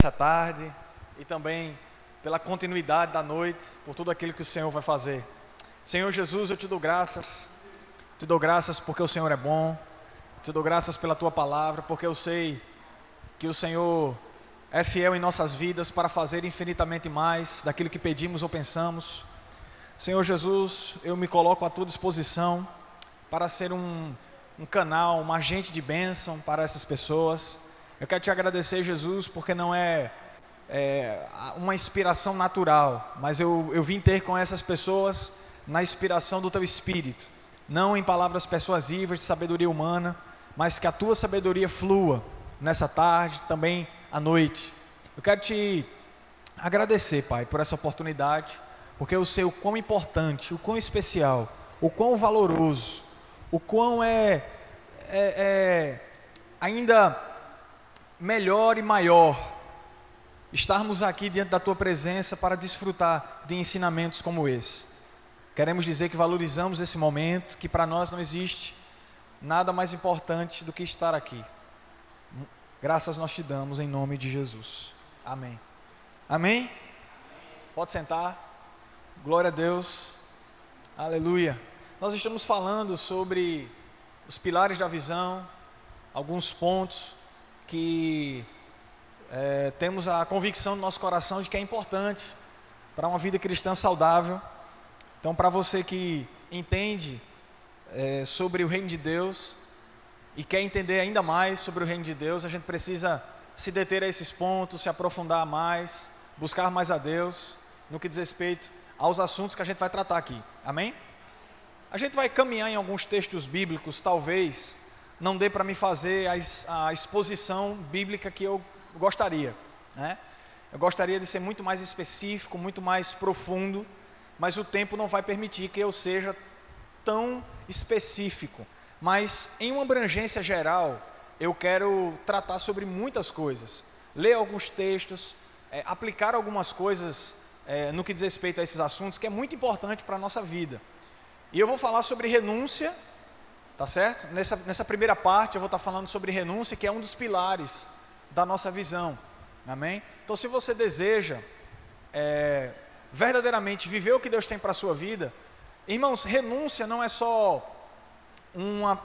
essa tarde e também pela continuidade da noite, por tudo aquilo que o Senhor vai fazer. Senhor Jesus, eu te dou graças porque o Senhor é bom, te dou graças pela tua palavra, porque eu sei que o Senhor é fiel em nossas vidas para fazer infinitamente mais daquilo que pedimos ou pensamos. Senhor Jesus, eu me coloco à tua disposição para ser um canal, um agente de bênção para essas pessoas. Eu quero te agradecer, Jesus, porque não é uma inspiração natural, mas eu vim ter com essas pessoas na inspiração do teu Espírito, não em palavras persuasivas de sabedoria humana, mas que a tua sabedoria flua nessa tarde, também à noite. Eu quero te agradecer, Pai, por essa oportunidade, porque eu sei o quão importante, o quão especial, o quão valoroso, o quão ainda melhor e maior estarmos aqui diante da tua presença para desfrutar de ensinamentos como esse. Queremos dizer que valorizamos esse momento, que para nós não existe nada mais importante do que estar aqui. Graças nós te damos em nome de Jesus. Amém. Amém? Pode sentar. Glória a Deus. Aleluia. Nós estamos falando sobre os pilares da visão, alguns pontos que temos a convicção no nosso coração de que é importante para uma vida cristã saudável. Então, para você que entende sobre o reino de Deus e quer entender ainda mais sobre o reino de Deus, a gente precisa se deter a esses pontos, se aprofundar mais, buscar mais a Deus no que diz respeito aos assuntos que a gente vai tratar aqui. Amém? A gente vai caminhar em alguns textos bíblicos, talvez não dê para me fazer a exposição bíblica que eu gostaria, né? Eu gostaria de ser muito mais específico, muito mais profundo, mas o tempo não vai permitir que eu seja tão específico. Mas em uma abrangência geral, eu quero tratar sobre muitas coisas, ler alguns textos, aplicar algumas coisas no que diz respeito a esses assuntos, que é muito importante para a nossa vida. E eu vou falar sobre renúncia, tá certo? Nessa primeira parte eu vou estar falando sobre renúncia, que é um dos pilares da nossa visão, amém? Então, se você deseja verdadeiramente viver o que Deus tem para a sua vida, irmãos, renúncia não é só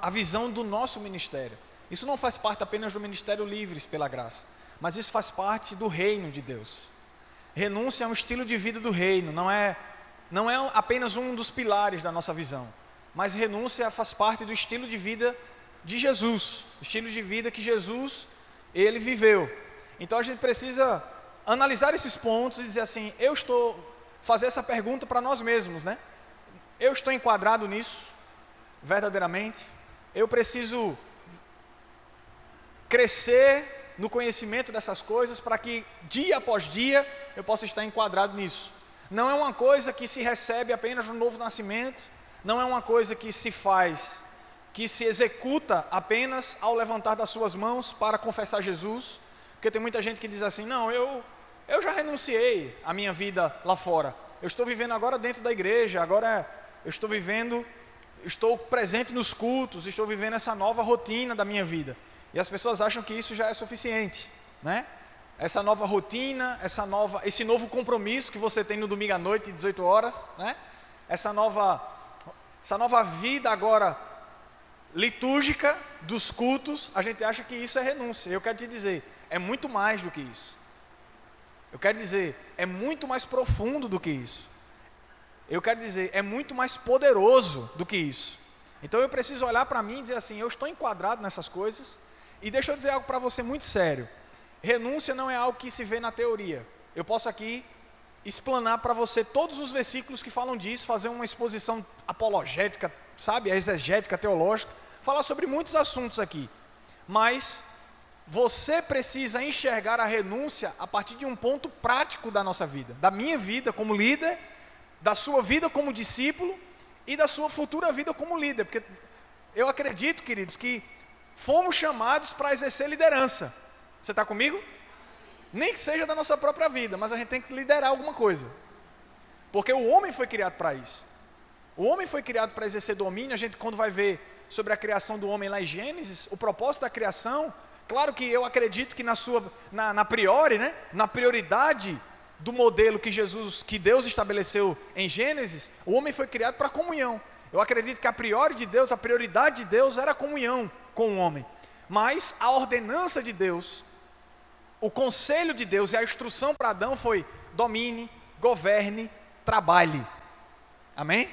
a visão do nosso ministério. Isso não faz parte apenas do Ministério Livres pela Graça, mas isso faz parte do reino de Deus. Renúncia é um estilo de vida do reino, não é apenas um dos pilares da nossa visão, mas renúncia faz parte do estilo de vida de Jesus, o estilo de vida que Jesus, ele viveu. Então a gente precisa analisar esses pontos e dizer assim, fazer essa pergunta para nós mesmos, né? Eu estou enquadrado nisso, verdadeiramente? Eu preciso crescer no conhecimento dessas coisas para que dia após dia eu possa estar enquadrado nisso. Não é uma coisa que se recebe apenas no novo nascimento, não é uma coisa que se faz, que se executa apenas ao levantar das suas mãos para confessar Jesus, porque tem muita gente que diz assim, não, eu já renunciei à minha vida lá fora, eu estou vivendo agora dentro da igreja, agora eu estou presente nos cultos, estou vivendo essa nova rotina da minha vida, e as pessoas acham que isso já é suficiente, né? Essa nova rotina, esse novo compromisso que você tem no domingo à noite, 18 horas, né? Essa nova vida agora litúrgica dos cultos, a gente acha que isso é renúncia. Eu quero te dizer, é muito mais do que isso. Eu quero dizer, é muito mais profundo do que isso. Eu quero dizer, é muito mais poderoso do que isso. Então eu preciso olhar para mim e dizer assim, eu estou enquadrado nessas coisas. E deixa eu dizer algo para você muito sério. Renúncia não é algo que se vê na teoria. Eu posso aqui explanar para você todos os versículos que falam disso, fazer uma exposição apologética, sabe, exegética, teológica, falar sobre muitos assuntos aqui. Mas você precisa enxergar a renúncia a partir de um ponto prático da nossa vida, da minha vida como líder, da sua vida como discípulo e da sua futura vida como líder, porque eu acredito, queridos, que fomos chamados para exercer liderança. Você está comigo? Nem que seja da nossa própria vida, mas a gente tem que liderar alguma coisa. Porque o homem foi criado para isso. O homem foi criado para exercer domínio. A gente, quando vai ver sobre a criação do homem lá em Gênesis, o propósito da criação Claro que eu acredito que na priori, né, na prioridade do modelo que Deus estabeleceu em Gênesis, o homem foi criado para comunhão. Eu acredito que a priori de Deus, a prioridade de Deus era a comunhão com o homem. Mas a ordenança de Deus, o conselho de Deus e a instrução para Adão foi: domine, governe, trabalhe. Amém?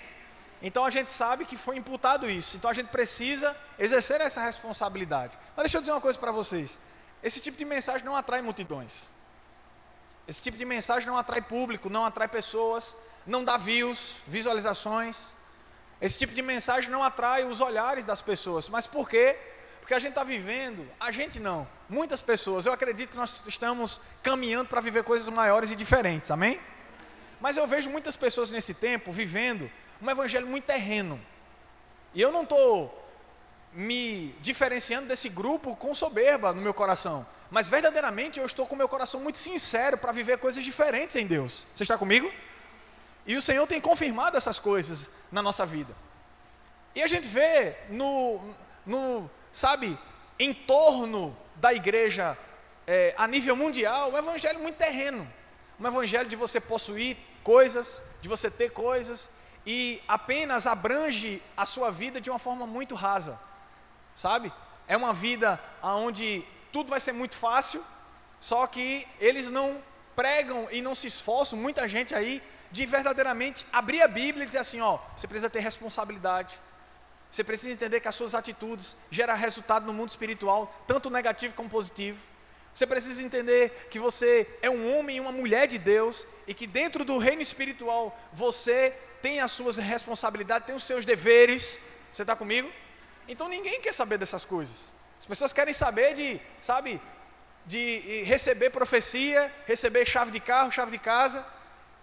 Então a gente sabe que foi imputado isso. Então a gente precisa exercer essa responsabilidade. Mas deixa eu dizer uma coisa para vocês. Esse tipo de mensagem não atrai multidões. Esse tipo de mensagem não atrai público, não atrai pessoas, não dá views, visualizações. Esse tipo de mensagem não atrai os olhares das pessoas. Mas por quê? Porque a gente está vivendo, a gente não, muitas pessoas, eu acredito que nós estamos caminhando para viver coisas maiores e diferentes, amém? Mas eu vejo muitas pessoas nesse tempo vivendo um evangelho muito terreno. E eu não estou me diferenciando desse grupo com soberba no meu coração, mas verdadeiramente eu estou com o meu coração muito sincero para viver coisas diferentes em Deus. Você está comigo? E o Senhor tem confirmado essas coisas na nossa vida. E a gente vê sabe, em torno da igreja, a nível mundial, um evangelho muito terreno. Um evangelho de você possuir coisas, de você ter coisas, e apenas abrange a sua vida de uma forma muito rasa, sabe? É uma vida onde tudo vai ser muito fácil, só que eles não pregam e não se esforçam, muita gente aí, de verdadeiramente abrir a Bíblia e dizer assim, ó, você precisa ter responsabilidade, você precisa entender que as suas atitudes geram resultado no mundo espiritual, tanto negativo como positivo. Você precisa entender que você é um homem e uma mulher de Deus, e que dentro do reino espiritual, você tem as suas responsabilidades, tem os seus deveres. Você está comigo? Então ninguém quer saber dessas coisas. As pessoas querem saber de receber profecia, receber chave de carro, chave de casa,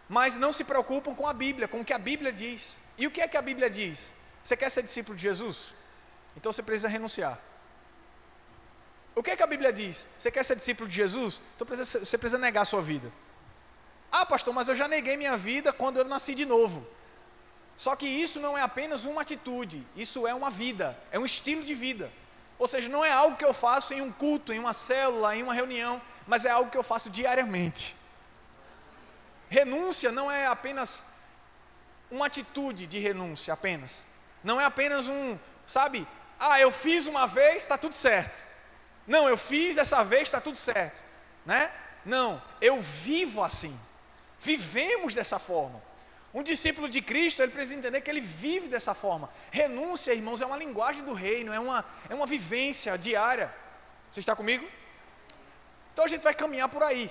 mas não se preocupam com a Bíblia, com o que a Bíblia diz. E o que é que a Bíblia diz? Você quer ser discípulo de Jesus? Então você precisa renunciar. O que é que a Bíblia diz? Você quer ser discípulo de Jesus? Então você precisa negar a sua vida. Ah, pastor, mas eu já neguei minha vida quando eu nasci de novo. Só que isso não é apenas uma atitude, isso é uma vida, é um estilo de vida. Ou seja, não é algo que eu faço em um culto, em uma célula, em uma reunião, mas é algo que eu faço diariamente. Renúncia não é apenas uma atitude de renúncia, apenas. Não é apenas eu fiz uma vez, está tudo certo. Não, eu fiz dessa vez, está tudo certo, né? Não, eu vivo assim, vivemos dessa forma. Um discípulo de Cristo, ele precisa entender que ele vive dessa forma. Renúncia, irmãos, é uma linguagem do reino, é uma vivência diária. Você está comigo? Então a gente vai caminhar por aí,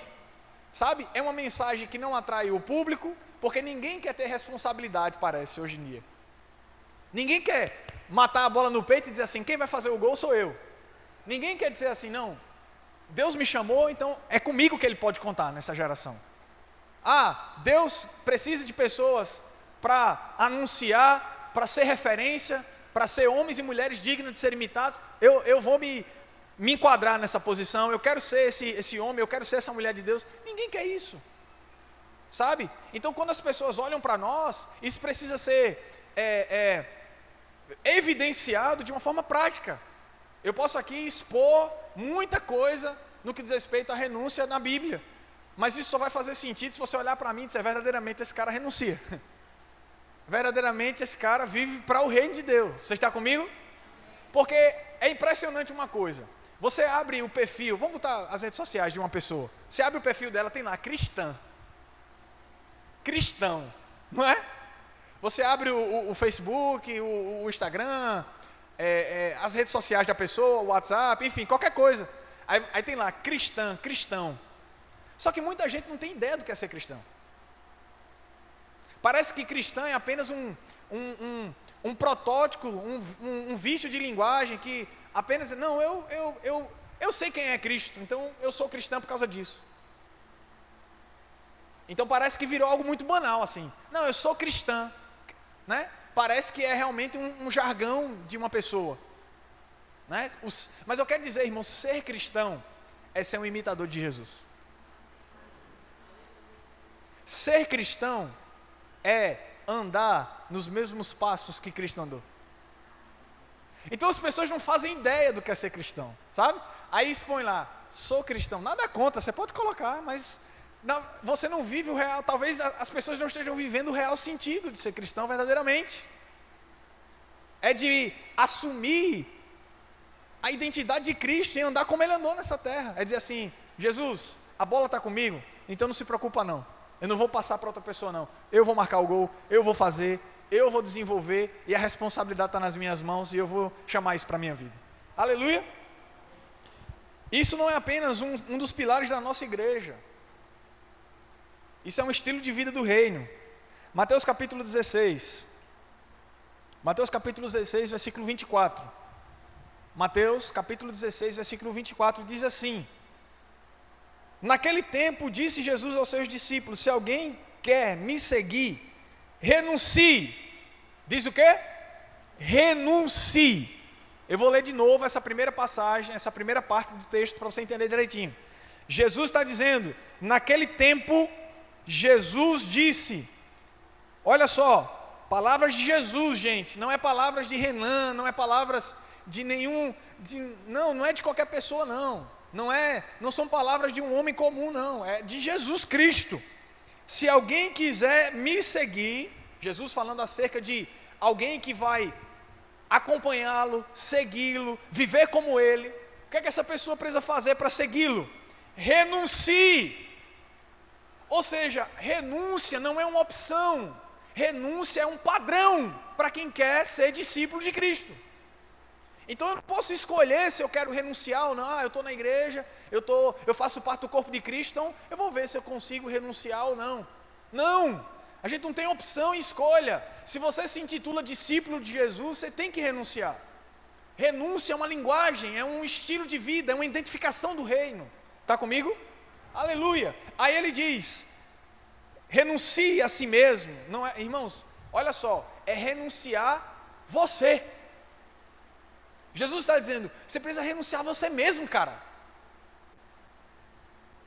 sabe? É uma mensagem que não atrai o público, porque ninguém quer ter responsabilidade, parece, hoje em dia. Ninguém quer matar a bola no peito e dizer assim, quem vai fazer o gol sou eu. Ninguém quer dizer assim, não, Deus me chamou, então é comigo que Ele pode contar nessa geração. Ah, Deus precisa de pessoas para anunciar, para ser referência, para ser homens e mulheres dignos de serem imitados. Eu vou me enquadrar nessa posição, eu quero ser esse homem, eu quero ser essa mulher de Deus. Ninguém quer isso, sabe? Então quando as pessoas olham para nós, isso precisa ser evidenciado de uma forma prática. Eu posso aqui expor muita coisa no que diz respeito à renúncia na Bíblia, mas isso só vai fazer sentido se você olhar para mim e dizer, verdadeiramente esse cara renuncia. Verdadeiramente esse cara vive para o reino de Deus. Você está comigo? Porque é impressionante uma coisa. Você abre o perfil, vamos botar as redes sociais de uma pessoa. Você abre o perfil dela, tem lá, cristã. Cristão, não é? Você abre o Facebook, o Instagram, as redes sociais da pessoa, o WhatsApp, enfim, qualquer coisa. Aí tem lá, cristão. Só que muita gente não tem ideia do que é ser cristão. Parece que cristão é apenas um protótipo, um vício de linguagem que apenas, não, eu sei quem é Cristo, então eu sou cristão por causa disso. Então parece que virou algo muito banal assim. Não, eu sou cristã, né? Parece que é realmente um jargão de uma pessoa, né? Mas eu quero dizer, irmão, ser cristão é ser um imitador de Jesus. Ser cristão é andar nos mesmos passos que Cristo andou. Então as pessoas não fazem ideia do que é ser cristão, sabe? Aí expõe lá, sou cristão. Nada contra, você pode colocar, mas você não vive o real. Talvez as pessoas não estejam vivendo o real sentido de ser cristão verdadeiramente. É de assumir a identidade de Cristo e andar como Ele andou nessa terra. É dizer assim, Jesus, a bola está comigo, então não se preocupa não. Eu não vou passar para outra pessoa não. Eu vou marcar o gol, eu vou fazer, eu vou desenvolver e a responsabilidade está nas minhas mãos e eu vou chamar isso para a minha vida. Aleluia! Isso não é apenas um dos pilares da nossa igreja. Isso é um estilo de vida do reino. Mateus capítulo 16. Mateus capítulo 16, versículo 24. Mateus capítulo 16, versículo 24 diz assim: naquele tempo disse Jesus aos seus discípulos, se alguém quer me seguir, renuncie. Diz o quê? Renuncie. Eu vou ler de novo essa primeira passagem, essa primeira parte do texto para você entender direitinho. Jesus está dizendo, naquele tempo, Jesus disse, olha só, palavras de Jesus, gente, não é palavras de Renan, não é palavras de nenhum, não é de qualquer pessoa não são palavras de um homem comum não, é de Jesus Cristo. Se alguém quiser me seguir, Jesus falando acerca de alguém que vai acompanhá-lo, segui-lo, viver como ele, o que é que essa pessoa precisa fazer para segui-lo? Renuncie. Ou seja, renúncia não é uma opção, renúncia é um padrão para quem quer ser discípulo de Cristo. Então eu não posso escolher se eu quero renunciar ou não. Eu estou na igreja, eu faço parte do corpo de Cristo, então eu vou ver se eu consigo renunciar ou não. Não, a gente não tem opção e escolha. Se você se intitula discípulo de Jesus, você tem que renunciar. Renúncia é uma linguagem, é um estilo de vida, é uma identificação do reino. Está comigo? Aleluia. Aí ele diz, renuncie a si mesmo. Não é, irmãos, olha só, é renunciar você. Jesus está dizendo, você precisa renunciar a você mesmo, cara.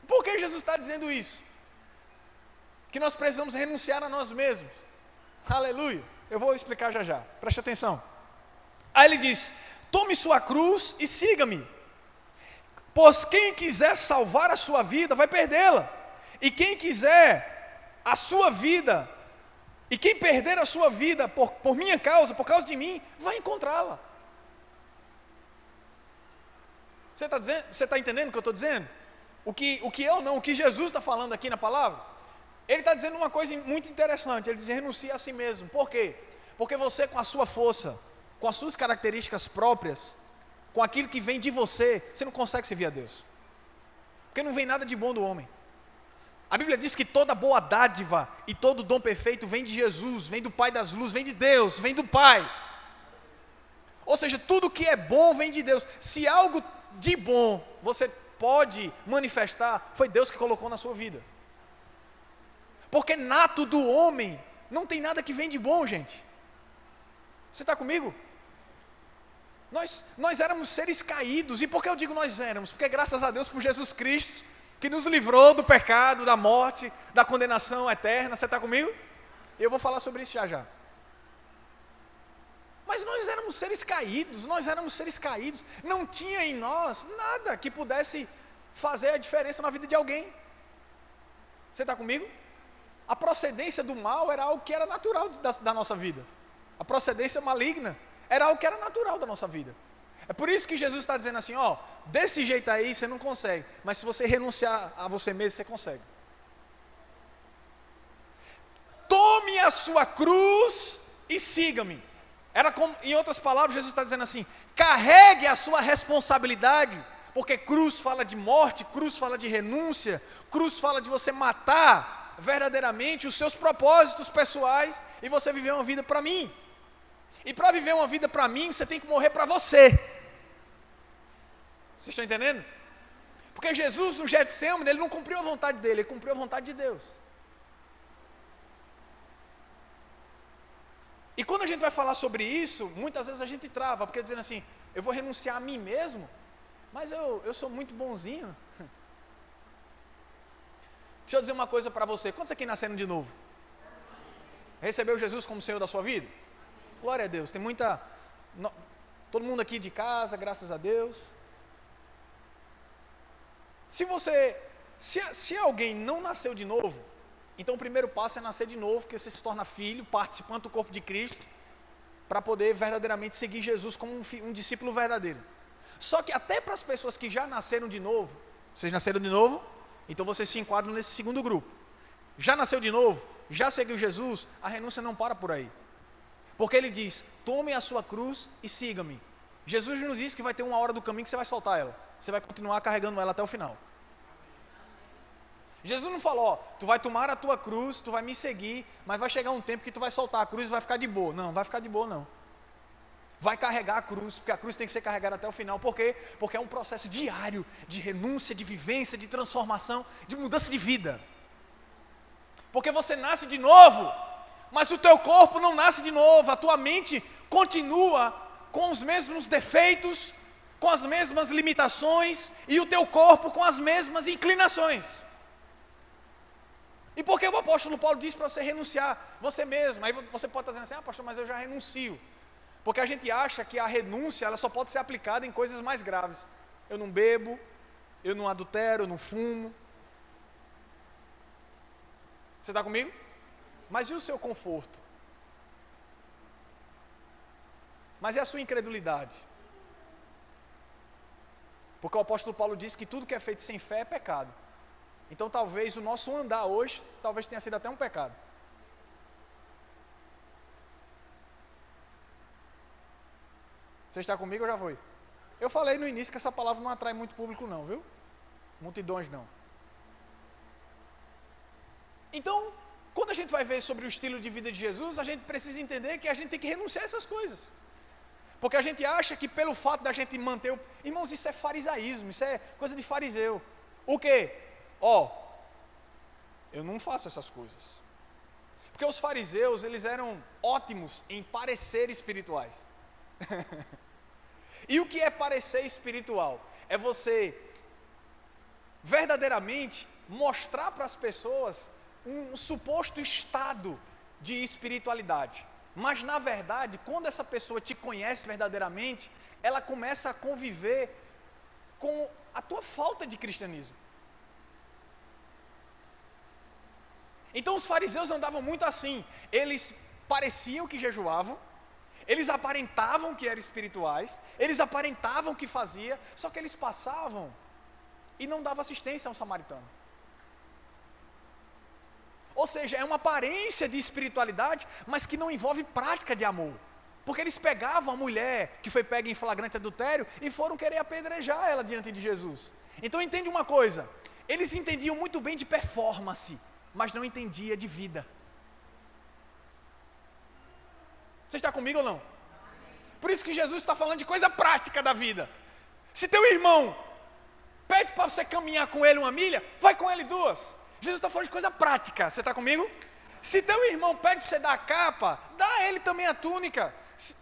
Por que Jesus está dizendo isso? Que nós precisamos renunciar a nós mesmos. Aleluia. Eu vou explicar já já, preste atenção. Aí ele diz, tome sua cruz e siga-me. Pois quem quiser salvar a sua vida, vai perdê-la. E quem quiser a sua vida, e quem perder a sua vida por minha causa, por causa de mim, vai encontrá-la. Você está entendendo o que eu estou dizendo? O que Jesus está falando aqui na palavra? Ele está dizendo uma coisa muito interessante, ele diz, renuncia a si mesmo. Por quê? Porque você com a sua força, com as suas características próprias, com aquilo que vem de você, você não consegue servir a Deus. Porque não vem nada de bom do homem. A Bíblia diz que toda boa dádiva e todo dom perfeito vem de Jesus, vem do Pai das luzes, vem de Deus, vem do Pai. Ou seja, tudo que é bom vem de Deus. Se algo de bom você pode manifestar, foi Deus que colocou na sua vida. Porque nato do homem, não tem nada que vem de bom, gente. Você está comigo? Nós éramos seres caídos. E por que eu digo nós éramos? Porque graças a Deus por Jesus Cristo, que nos livrou do pecado, da morte, da condenação eterna. Você está comigo? Eu vou falar sobre isso já já. Mas nós éramos seres caídos, não tinha em nós nada que pudesse fazer a diferença na vida de alguém. Você está comigo? A procedência do mal era algo que era natural da nossa vida. A procedência maligna era algo que era natural da nossa vida. É por isso que Jesus está dizendo assim, ó, desse jeito aí você não consegue, mas se você renunciar a você mesmo, você consegue. Tome a sua cruz e siga-me. Em outras palavras, Jesus está dizendo assim, carregue a sua responsabilidade, porque cruz fala de morte, cruz fala de renúncia, cruz fala de você matar verdadeiramente os seus propósitos pessoais e você viver uma vida para mim. E para viver uma vida para mim, você tem que morrer para você. Vocês estão entendendo? Porque Jesus no Getsemane, ele não cumpriu a vontade dele, ele cumpriu a vontade de Deus. E quando a gente vai falar sobre isso, muitas vezes a gente trava, porque dizendo assim, eu vou renunciar a mim mesmo, mas eu sou muito bonzinho. Deixa eu dizer uma coisa para você, quantos aqui nasceram de novo? Recebeu Jesus como Senhor da sua vida? Glória a Deus, tem todo mundo aqui de casa, graças a Deus. Se alguém não nasceu de novo, então o primeiro passo é nascer de novo, que você se torna filho, participante do corpo de Cristo, para poder verdadeiramente seguir Jesus como um discípulo verdadeiro. Só que até para as pessoas que já nasceram de novo, vocês nasceram de novo, então vocês se enquadram nesse segundo grupo. Já nasceu de novo, já seguiu Jesus, a renúncia não para por aí. Porque ele diz, tome a sua cruz e siga-me. Jesus não diz que vai ter uma hora do caminho que você vai soltar ela. Você vai continuar carregando ela até o final. Jesus não falou, tu vai tomar a tua cruz, tu vai me seguir, mas vai chegar um tempo que tu vai soltar a cruz e vai ficar de boa. Não, vai ficar de boa não. Vai carregar a cruz, porque a cruz tem que ser carregada até o final. Por quê? Porque é um processo diário de renúncia, de vivência, de transformação, de mudança de vida. Porque você nasce de novo, mas o teu corpo não nasce de novo, a tua mente continua com os mesmos defeitos, com as mesmas limitações, e o teu corpo com as mesmas inclinações. E por que o apóstolo Paulo diz para você renunciar você mesmo? Aí você pode estar dizendo assim, pastor, mas eu já renuncio. Porque a gente acha que a renúncia ela só pode ser aplicada em coisas mais graves. Eu não bebo, eu não adultero, eu não fumo. Você está comigo? Mas e o seu conforto? Mas e a sua incredulidade? Porque o apóstolo Paulo diz que tudo que é feito sem fé é pecado. Então talvez o nosso andar hoje, talvez tenha sido até um pecado. Você está comigo ou já foi? Eu falei no início que essa palavra não atrai muito público não, viu? Multidões não. Então, quando a gente vai ver sobre o estilo de vida de Jesus, a gente precisa entender que a gente tem que renunciar a essas coisas. Porque a gente acha que pelo fato da gente manter... Irmãos, isso é farisaísmo, isso é coisa de fariseu. O quê? Eu não faço essas coisas. Porque os fariseus, eles eram ótimos em parecer espirituais. E o que é parecer espiritual? É você verdadeiramente mostrar para as pessoas um suposto estado de espiritualidade. Mas na verdade, quando essa pessoa te conhece verdadeiramente, ela começa a conviver com a tua falta de cristianismo. Então os fariseus andavam muito assim, eles pareciam que jejuavam, eles aparentavam que eram espirituais, eles aparentavam que fazia, só que eles passavam e não davam assistência ao samaritano. Ou seja, é uma aparência de espiritualidade, mas que não envolve prática de amor. Porque eles pegavam a mulher que foi pega em flagrante adultério e foram querer apedrejar ela diante de Jesus. Então entende uma coisa, eles entendiam muito bem de performance, mas não entendia de vida. Você está comigo ou não? Por isso que Jesus está falando de coisa prática da vida. Se teu irmão pede para você caminhar com ele 1 milha, vai com ele 2. Jesus está falando de coisa prática, você está comigo? Se teu irmão pede para você dar a capa, dá a ele também a túnica. Você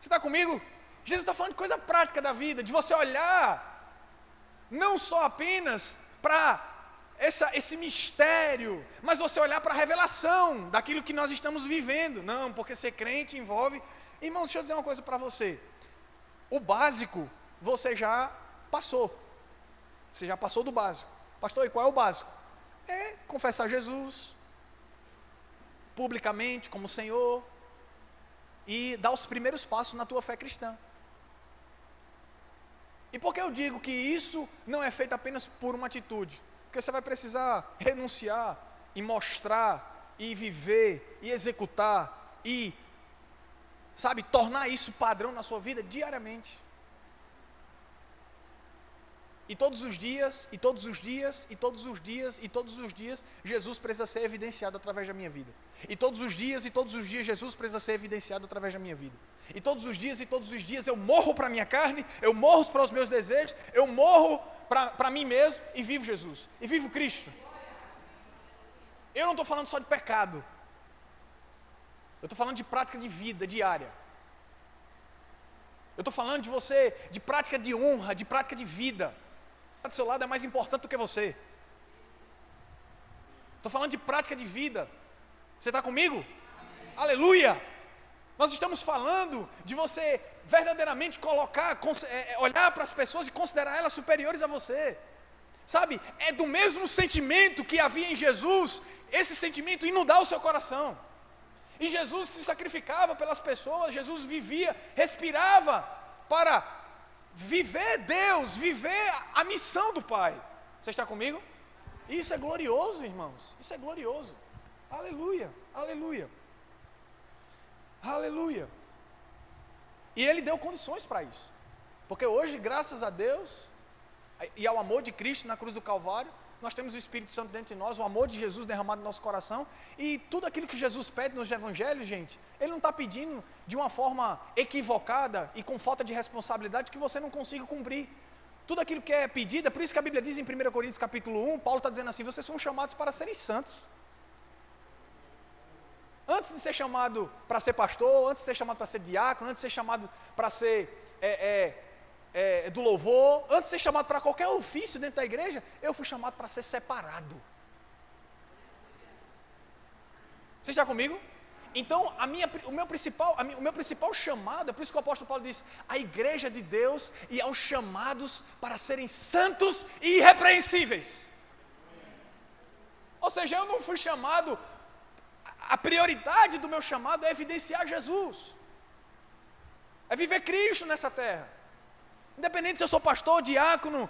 está comigo? Jesus está falando de coisa prática da vida, de você olhar, não só apenas para esse mistério, mas você olhar para a revelação daquilo que nós estamos vivendo. Não, porque ser crente envolve... Irmão, deixa eu dizer uma coisa para você. O básico, você já passou. Você já passou do básico. Pastor, e qual é o básico? É confessar Jesus publicamente como Senhor e dar os primeiros passos na tua fé cristã. E por que eu digo que isso não é feito apenas por uma atitude? Porque você vai precisar renunciar e mostrar e viver e executar e, sabe, tornar isso padrão na sua vida diariamente. E todos os dias, e todos os dias, e todos os dias, e todos os dias, Jesus precisa ser evidenciado através da minha vida. E todos os dias, e todos os dias, Jesus precisa ser evidenciado através da minha vida. E todos os dias, e todos os dias, eu morro para a minha carne, eu morro para os meus desejos, eu morro para mim mesmo e vivo Jesus. E vivo Cristo. Eu não estou falando só de pecado. Eu estou falando de prática de vida diária. Eu estou falando de você, de prática de honra, de prática de vida. Do seu lado é mais importante do que você. Estou falando de prática de vida. Você está comigo? Amém. Aleluia! Nós estamos falando de você verdadeiramente olhar para as pessoas e considerar elas superiores a você. Sabe, é do mesmo sentimento que havia em Jesus, esse sentimento inundar o seu coração. E Jesus se sacrificava pelas pessoas, Jesus vivia, respirava para viver Deus, viver a missão do Pai. Você está comigo? Isso é glorioso, irmãos, isso é glorioso. Aleluia, aleluia, aleluia. E Ele deu condições para isso, porque hoje, graças a Deus, e ao amor de Cristo na cruz do Calvário, nós temos o Espírito Santo dentro de nós, o amor de Jesus derramado no nosso coração, e tudo aquilo que Jesus pede nos evangelhos, gente, Ele não está pedindo de uma forma equivocada e com falta de responsabilidade que você não consiga cumprir. Tudo aquilo que é pedido, é por isso que a Bíblia diz em 1 Coríntios capítulo 1, Paulo está dizendo assim, vocês são chamados para serem santos. Antes de ser chamado para ser pastor, antes de ser chamado para ser diácono, antes de ser chamado para ser do louvor, antes de ser chamado para qualquer ofício dentro da igreja, eu fui chamado para ser separado. Você está comigo? Então, o meu principal chamado, é por isso que o apóstolo Paulo diz, a igreja de Deus e aos chamados para serem santos e irrepreensíveis. Ou seja, eu não fui chamado, a prioridade do meu chamado é evidenciar Jesus, é viver Cristo nessa terra. Independente se eu sou pastor, diácono,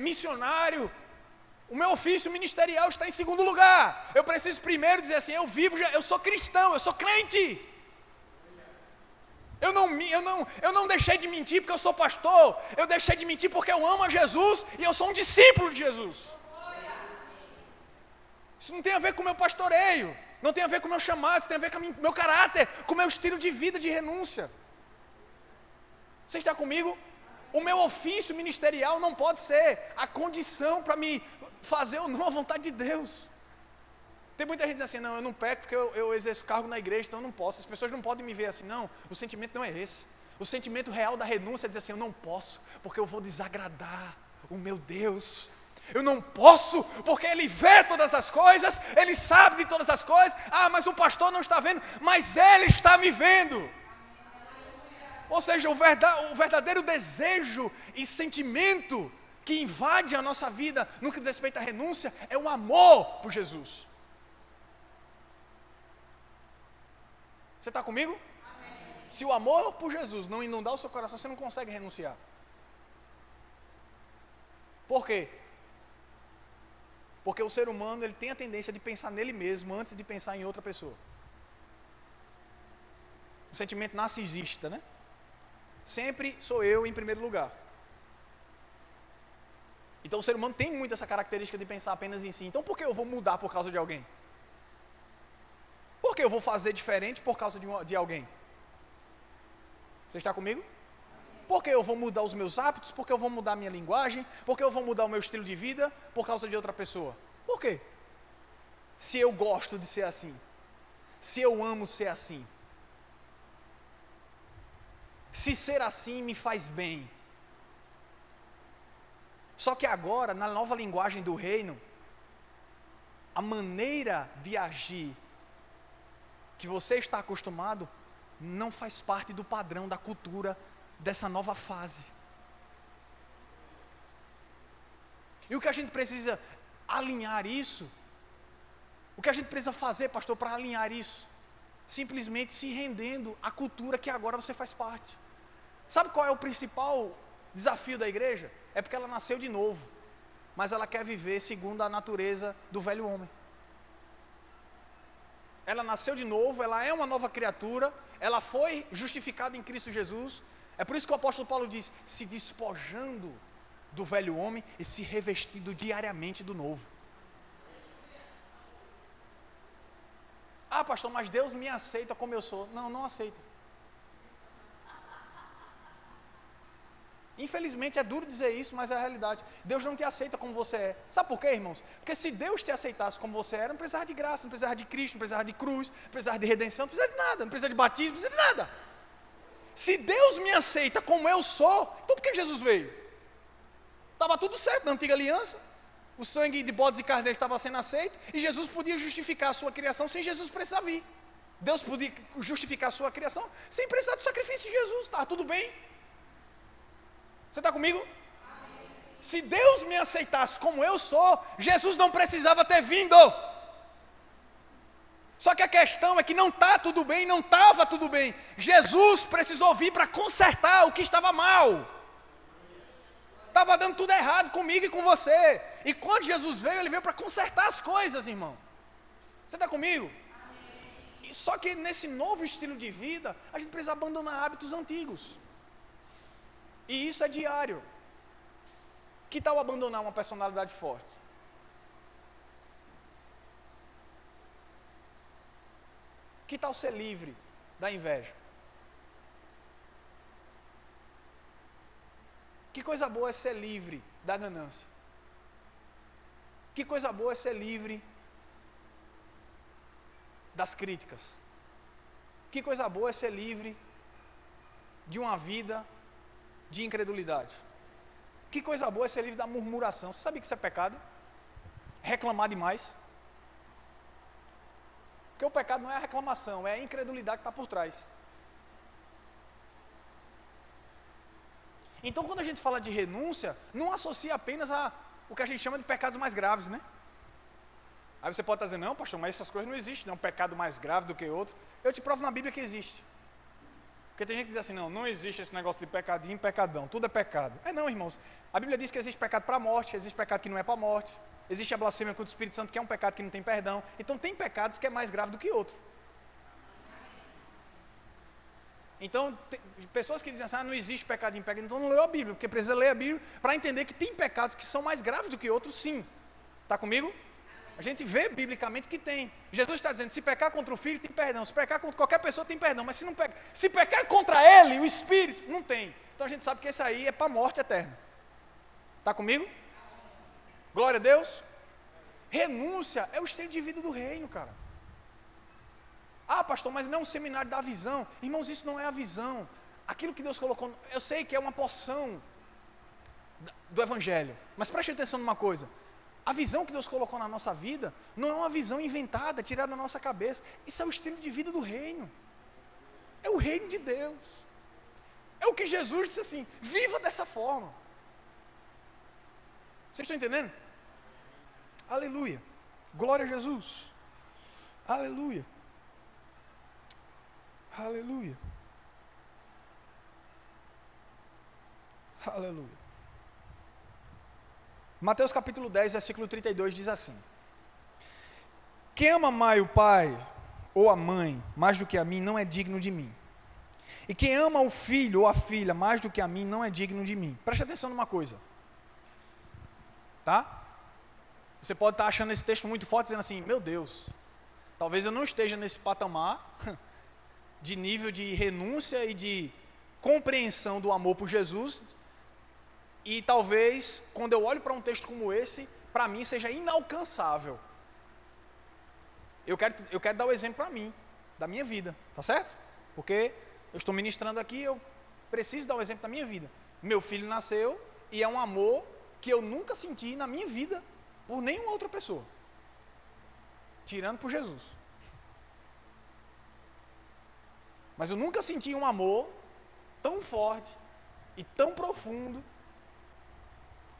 missionário, o meu ofício ministerial está em segundo lugar. Eu preciso primeiro dizer assim, eu sou cristão, eu sou crente. Eu não deixei de mentir porque eu sou pastor, eu deixei de mentir porque eu amo a Jesus e eu sou um discípulo de Jesus. Isso não tem a ver com o meu pastoreio, não tem a ver com o meu chamado, isso tem a ver com o meu caráter, com o meu estilo de vida de renúncia. Você está comigo? O meu ofício ministerial não pode ser a condição para me fazer ou não a vontade de Deus. Tem muita gente que diz assim, não, eu não peco porque eu exerço cargo na igreja, então eu não posso. As pessoas não podem me ver assim, não, o sentimento não é esse. O sentimento real da renúncia é dizer assim, eu não posso, porque eu vou desagradar o meu Deus. Eu não posso, porque Ele vê todas as coisas, Ele sabe de todas as coisas. Ah, mas o pastor não está vendo, mas Ele está me vendo. Ou seja, o verdadeiro desejo e sentimento que invade a nossa vida no que diz respeito à renúncia é o amor por Jesus. Você está comigo? Amém. Se o amor por Jesus não inundar o seu coração, você não consegue renunciar. Por quê? Porque o ser humano ele tem a tendência de pensar nele mesmo antes de pensar em outra pessoa. O sentimento narcisista, né? Sempre sou eu em primeiro lugar. Então o ser humano tem muito essa característica de pensar apenas em si. Então por que eu vou mudar por causa de alguém? Por que eu vou fazer diferente por causa de alguém? Você está comigo? Por que eu vou mudar os meus hábitos? Por que eu vou mudar a minha linguagem? Por que eu vou mudar o meu estilo de vida por causa de outra pessoa? Por quê? Se eu gosto de ser assim, se eu amo ser assim, se ser assim me faz bem. Só que agora, na nova linguagem do reino, a maneira de agir que você está acostumado não faz parte do padrão da cultura dessa nova fase. E o que a gente precisa alinhar isso, o que a gente precisa fazer, pastor, para alinhar isso? Simplesmente se rendendo à cultura que agora você faz parte. Sabe qual é o principal desafio da igreja? É porque ela nasceu de novo, mas ela quer viver segundo a natureza do velho homem. Ela nasceu de novo, ela é uma nova criatura, ela foi justificada em Cristo Jesus. É por isso que o apóstolo Paulo diz, se despojando do velho homem e se revestindo diariamente do novo. Ah, pastor, mas Deus me aceita como eu sou. Não, não aceita. Infelizmente é duro dizer isso, mas é a realidade. Deus não te aceita como você é. Sabe por quê, irmãos? Porque se Deus te aceitasse como você era, não precisava de graça, não precisava de Cristo, não precisava de cruz, não precisava de redenção, não precisava de nada, não precisava de batismo, não precisava de nada. Se Deus me aceita como eu sou, então por que Jesus veio? Estava tudo certo na antiga aliança, o sangue de bodes e carneiros estava sendo aceito, e Jesus podia justificar a sua criação sem Jesus precisar vir. Deus podia justificar a sua criação sem precisar do sacrifício de Jesus. Está tudo bem? Você está comigo? Amém. Se Deus me aceitasse como eu sou, Jesus não precisava ter vindo. Só que a questão é que não está tudo bem, não estava tudo bem. Jesus precisou vir para consertar o que estava mal. Estava dando tudo errado comigo e com você. E quando Jesus veio, Ele veio para consertar as coisas, irmão. Você está comigo? Amém. Só que nesse novo estilo de vida, a gente precisa abandonar hábitos antigos. E isso é diário. Que tal abandonar uma personalidade forte? Que tal ser livre da inveja? Que coisa boa é ser livre da ganância. Que coisa boa é ser livre das críticas. Que coisa boa é ser livre de uma vida de incredulidade. Que coisa boa é ser livre da murmuração. Você sabia que isso é pecado? Reclamar demais. Porque o pecado não é a reclamação, é a incredulidade que está por trás. Então, quando a gente fala de renúncia, não associa apenas a o que a gente chama de pecados mais graves, né? Aí você pode estar dizendo, não, pastor, mas essas coisas não existem, não, um pecado mais grave do que outro. Eu te provo na Bíblia que existe. Porque tem gente que diz assim, não existe esse negócio de pecadinho, pecadão, tudo é pecado. Não, irmãos, a Bíblia diz que existe pecado para a morte, existe pecado que não é para a morte, existe a blasfêmia contra o Espírito Santo, que é um pecado que não tem perdão. Então tem pecados que é mais grave do que outro. Então, pessoas que dizem assim, não existe pecado em pecado, então não leu a Bíblia, porque precisa ler a Bíblia para entender que tem pecados que são mais graves do que outros, sim. Está comigo? A gente vê biblicamente que tem. Jesus está dizendo, se pecar contra o Filho, tem perdão. Se pecar contra qualquer pessoa, tem perdão. Mas se pecar contra Ele, o Espírito, não tem. Então a gente sabe que esse aí é para a morte eterna. Está comigo? Glória a Deus. Renúncia é o estilo de vida do reino, cara. Pastor, mas não é um seminário da visão. Irmãos, isso não é a visão. Aquilo que Deus colocou, eu sei que é uma porção do Evangelho. Mas preste atenção numa coisa. A visão que Deus colocou na nossa vida não é uma visão inventada, tirada da nossa cabeça. Isso é o estilo de vida do reino. É o reino de Deus. É o que Jesus disse assim, viva dessa forma. Vocês estão entendendo? Aleluia. Glória a Jesus. Aleluia. Aleluia. Aleluia. Mateus capítulo 10, versículo 32 diz assim: quem ama mais o pai ou a mãe mais do que a mim não é digno de mim. E quem ama o filho ou a filha mais do que a mim não é digno de mim. Preste atenção numa coisa. Tá? Você pode estar achando esse texto muito forte, dizendo assim, meu Deus, talvez eu não esteja nesse patamar de nível de renúncia e de compreensão do amor por Jesus. E talvez, quando eu olho para um texto como esse, para mim seja inalcançável. Eu quero dar o exemplo para mim, da minha vida, tá certo? Porque eu estou ministrando aqui, eu preciso dar o exemplo da minha vida. Meu filho nasceu e é um amor que eu nunca senti na minha vida por nenhuma outra pessoa, tirando por Jesus. Mas eu nunca senti um amor tão forte e tão profundo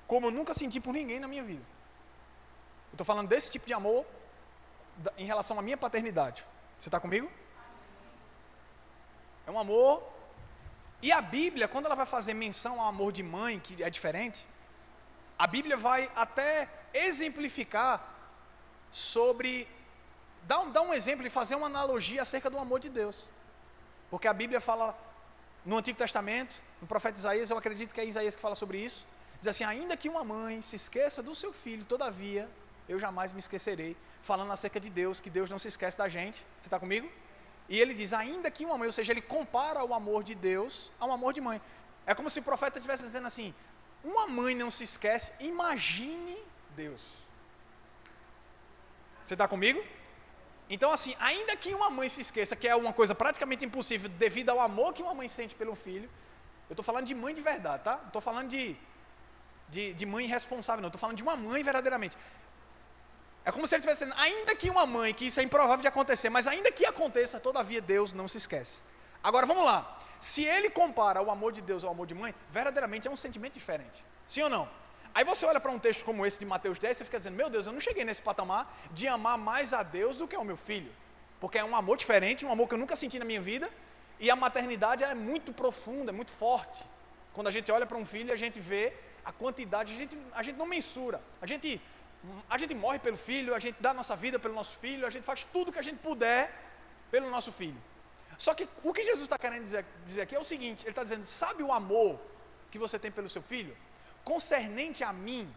como eu nunca senti por ninguém na minha vida. Eu estou falando desse tipo de amor em relação à minha paternidade. Você está comigo? É um amor. E a Bíblia, quando ela vai fazer menção ao amor de mãe, que é diferente, a Bíblia vai até exemplificar sobre, dar um exemplo e fazer uma analogia acerca do amor de Deus. Porque a Bíblia fala no Antigo Testamento, no profeta Isaías, eu acredito que é Isaías que fala sobre isso, diz assim, ainda que uma mãe se esqueça do seu filho, todavia, eu jamais me esquecerei, falando acerca de Deus, que Deus não se esquece da gente. Você está comigo? E ele diz, ainda que uma mãe, ou seja, ele compara o amor de Deus ao amor de mãe. É como se o profeta estivesse dizendo assim, uma mãe não se esquece, imagine Deus. Você está comigo? Então assim, ainda que uma mãe se esqueça, que é uma coisa praticamente impossível, devido ao amor que uma mãe sente pelo filho, eu estou falando de mãe de verdade, tá? Não estou falando de mãe irresponsável, não, estou falando de uma mãe verdadeiramente. É como se ele estivesse dizendo, ainda que uma mãe, que isso é improvável de acontecer, mas ainda que aconteça, todavia Deus não se esquece. Agora vamos lá, se ele compara o amor de Deus ao amor de mãe, verdadeiramente é um sentimento diferente, sim ou não? Aí você olha para um texto como esse de Mateus 10, você fica dizendo, meu Deus, eu não cheguei nesse patamar de amar mais a Deus do que ao meu filho, porque é um amor diferente, um amor que eu nunca senti na minha vida, e a maternidade é muito profunda, é muito forte. Quando a gente olha para um filho, a gente vê a quantidade, a gente não mensura, a gente morre pelo filho, a gente dá a nossa vida pelo nosso filho, a gente faz tudo que a gente puder pelo nosso filho. Só que o que Jesus está querendo dizer aqui é o seguinte, ele está dizendo, sabe o amor que você tem pelo seu filho? Concernente a mim,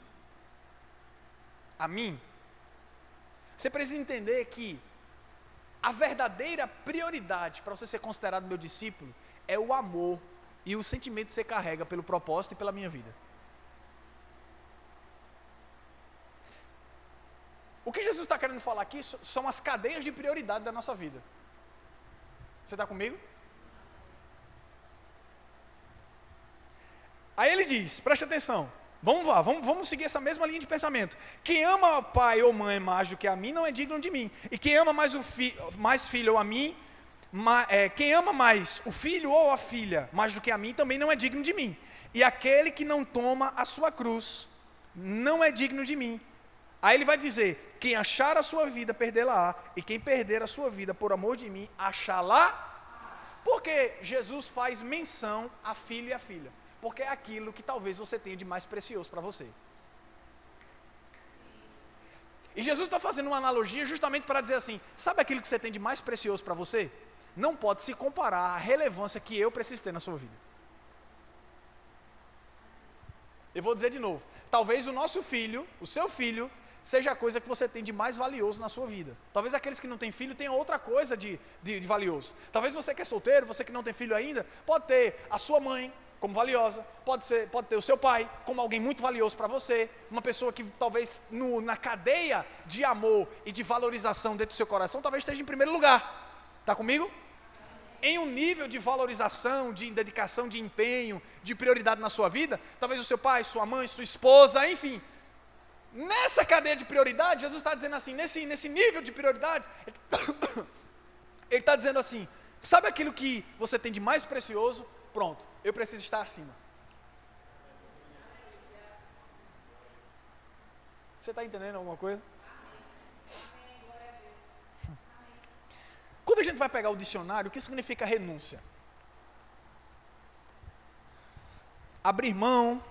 você precisa entender que a verdadeira prioridade para você ser considerado meu discípulo é o amor e o sentimento que você carrega pelo propósito e pela minha vida. O que Jesus está querendo falar aqui são as cadeias de prioridade da nossa vida. Você está comigo? Aí ele diz, preste atenção, vamos lá, vamos seguir essa mesma linha de pensamento. Quem ama pai ou mãe mais do que a mim não é digno de mim. E quem ama mais filho ou a mim, quem ama mais o filho ou a filha mais do que a mim também não é digno de mim. E aquele que não toma a sua cruz não é digno de mim. Aí ele vai dizer, quem achar a sua vida, perdê-la-á, e quem perder a sua vida por amor de mim, achá-la. Porque Jesus faz menção a filho e a filha. Porque é aquilo que talvez você tenha de mais precioso para você. E Jesus está fazendo uma analogia justamente para dizer assim, sabe aquilo que você tem de mais precioso para você? Não pode se comparar à relevância que eu preciso ter na sua vida. Eu vou dizer de novo, talvez o nosso filho, o seu filho, seja a coisa que você tem de mais valioso na sua vida. Talvez aqueles que não têm filho tenham outra coisa de valioso. Talvez você que é solteiro, você que não tem filho ainda, pode ter a sua mãe como valiosa, pode ter o seu pai como alguém muito valioso para você, uma pessoa que talvez na cadeia de amor e de valorização dentro do seu coração, talvez esteja em primeiro lugar. Está comigo? Em um nível de valorização, de dedicação, de empenho, de prioridade na sua vida, talvez o seu pai, sua mãe, sua esposa, enfim. Nessa cadeia de prioridade, Jesus está dizendo assim, nesse nível de prioridade, ele está dizendo assim, sabe aquilo que você tem de mais precioso? Pronto, eu preciso estar acima. Você está entendendo alguma coisa? Quando a gente vai pegar o dicionário, o que significa renúncia? Abrir mão,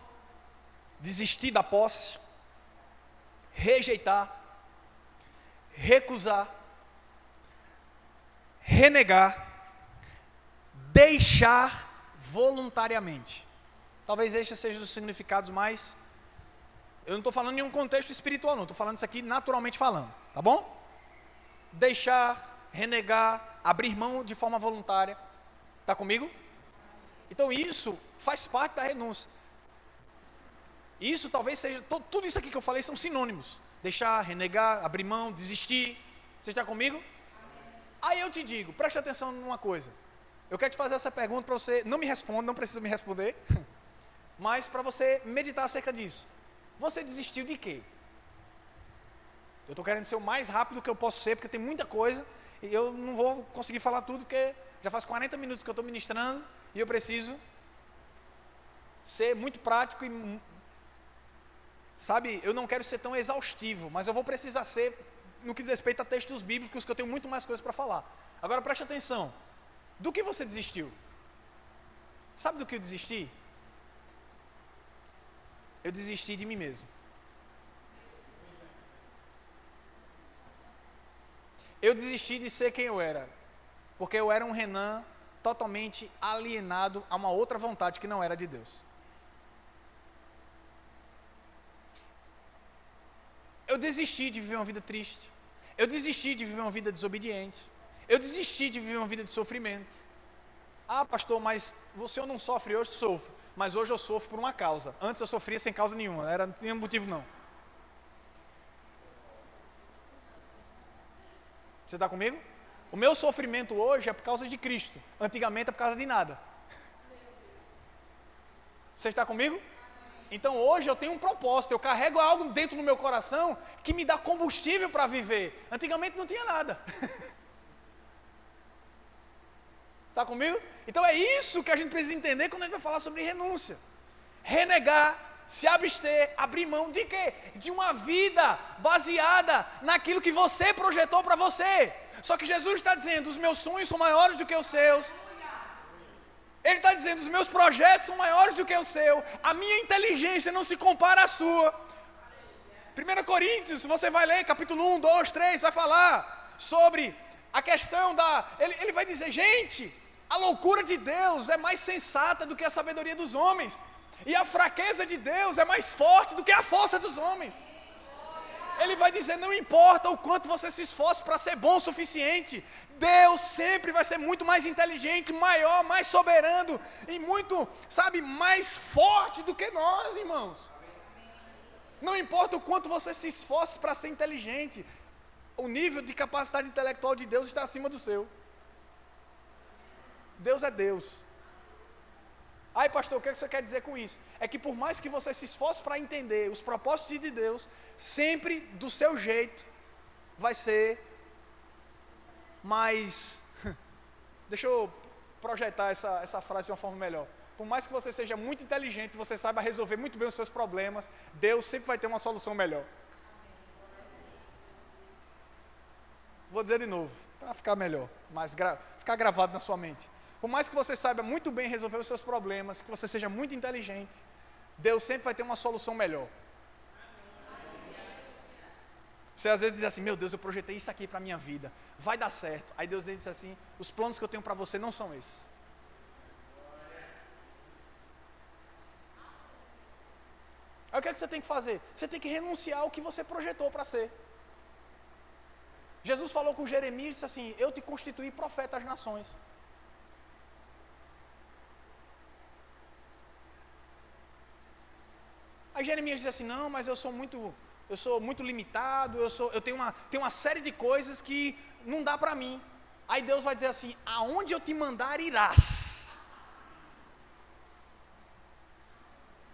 desistir da posse, rejeitar, recusar, renegar, deixar voluntariamente. Talvez este seja um dos significados mais... Eu não estou falando em um contexto espiritual não, estou falando isso aqui naturalmente falando, tá bom? Deixar, renegar, abrir mão de forma voluntária. Está comigo? Então isso faz parte da renúncia. Isso talvez seja, tudo isso aqui que eu falei são sinônimos. Deixar, renegar, abrir mão, desistir. Você está comigo? Aí eu te digo, preste atenção numa coisa. Eu quero te fazer essa pergunta para você, não me responda, não precisa me responder, mas para você meditar acerca disso. Você desistiu de quê? Eu estou querendo ser o mais rápido que eu posso ser, porque tem muita coisa, e eu não vou conseguir falar tudo, porque já faz 40 minutos que eu estou ministrando, e eu preciso ser muito prático e... Sabe, eu não quero ser tão exaustivo, mas eu vou precisar ser, no que diz respeito a textos bíblicos, que eu tenho muito mais coisas para falar. Agora preste atenção, do que você desistiu? Sabe do que eu desisti? Eu desisti de mim mesmo. Eu desisti de ser quem eu era, porque eu era um Renan totalmente alienado a uma outra vontade que não era de Deus. Eu desisti de viver uma vida triste. Eu desisti de viver uma vida desobediente. Eu desisti de viver uma vida de sofrimento. Ah, pastor, mas você não sofre hoje? Sofro. Mas hoje eu sofro por uma causa. Antes eu sofria sem causa nenhuma. Não tinha motivo não. Você está comigo? O meu sofrimento hoje é por causa de Cristo. Antigamente é por causa de nada. Você está comigo? Então hoje eu tenho um propósito, eu carrego algo dentro do meu coração que me dá combustível para viver. Antigamente não tinha nada. Está comigo? Então é isso que a gente precisa entender quando a gente vai falar sobre renúncia. Renegar, se abster, abrir mão de quê? De uma vida baseada naquilo que você projetou para você. Só que Jesus está dizendo, os meus sonhos são maiores do que os seus. Ele está dizendo, os meus projetos são maiores do que o seu. A minha inteligência não se compara à sua. 1 Coríntios, se você vai ler, capítulo 1, 2, 3, vai falar sobre a questão da... Ele vai dizer, gente, a loucura de Deus é mais sensata do que a sabedoria dos homens. E a fraqueza de Deus é mais forte do que a força dos homens. Ele vai dizer, não importa o quanto você se esforce para ser bom o suficiente, Deus sempre vai ser muito mais inteligente, maior, mais soberano e muito, mais forte do que nós, irmãos. Não importa o quanto você se esforce para ser inteligente, o nível de capacidade intelectual de Deus está acima do seu. Deus é Deus. Ai, pastor, o que você quer dizer com isso? É que por mais que você se esforce para entender os propósitos de Deus, sempre do seu jeito vai ser mais... Deixa eu projetar essa frase de uma forma melhor. Por mais que você seja muito inteligente, você saiba resolver muito bem os seus problemas, Deus sempre vai ter uma solução melhor. Vou dizer de novo, para ficar melhor, mas ficar gravado na sua mente. Por mais que você saiba muito bem resolver os seus problemas, que você seja muito inteligente, Deus sempre vai ter uma solução melhor. Você às vezes diz assim, meu Deus, eu projetei isso aqui para a minha vida, vai dar certo. Aí Deus diz assim, os planos que eu tenho para você não são esses. Aí o que é que você tem que fazer? Você tem que renunciar ao que você projetou para ser. Jesus falou com Jeremias e disse assim, eu te constituí profeta às nações. Aí Jeremias diz assim, não, mas eu sou muito limitado, eu tenho uma série de coisas que não dá para mim. Aí Deus vai dizer assim, aonde eu te mandar irás.